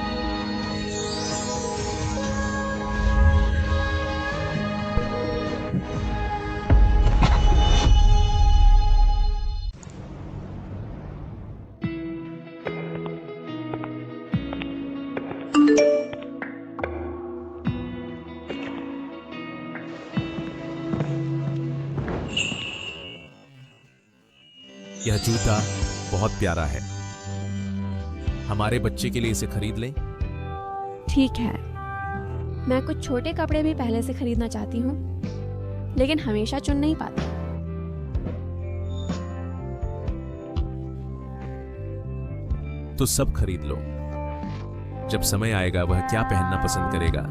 यह जूता बहुत प्यारा है। हमारे बच्चे के लिए इसे खरीद लें। ठीक है, मैं कुछ छोटे कपड़े भी पहले से खरीदना चाहती हूँ, लेकिन हमेशा चुन नहीं पाती। तो सब खरीद लो। जब समय आएगा वह क्या पहनना पसंद करेगा,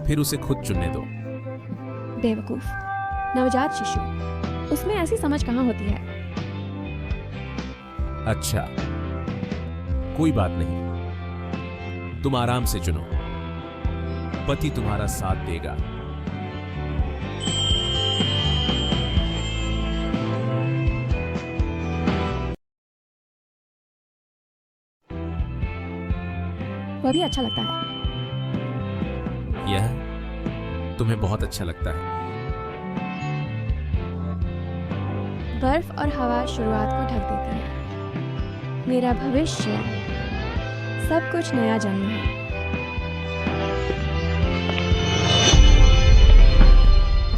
फिर उसे खुद चुनने दो। बेवकूफ, नवजात शिशु, उसमें ऐसी समझ कहाँ होती है? अच्छा, कोई बात नहीं, तुम आराम से चुनो। पति तुम्हारा साथ देगा। वह भी अच्छा लगता है। यह तुम्हें बहुत अच्छा लगता है। बर्फ और हवा शुरुआत को ढक देती है। मेरा भविष्य सब कुछ नया जन्म है।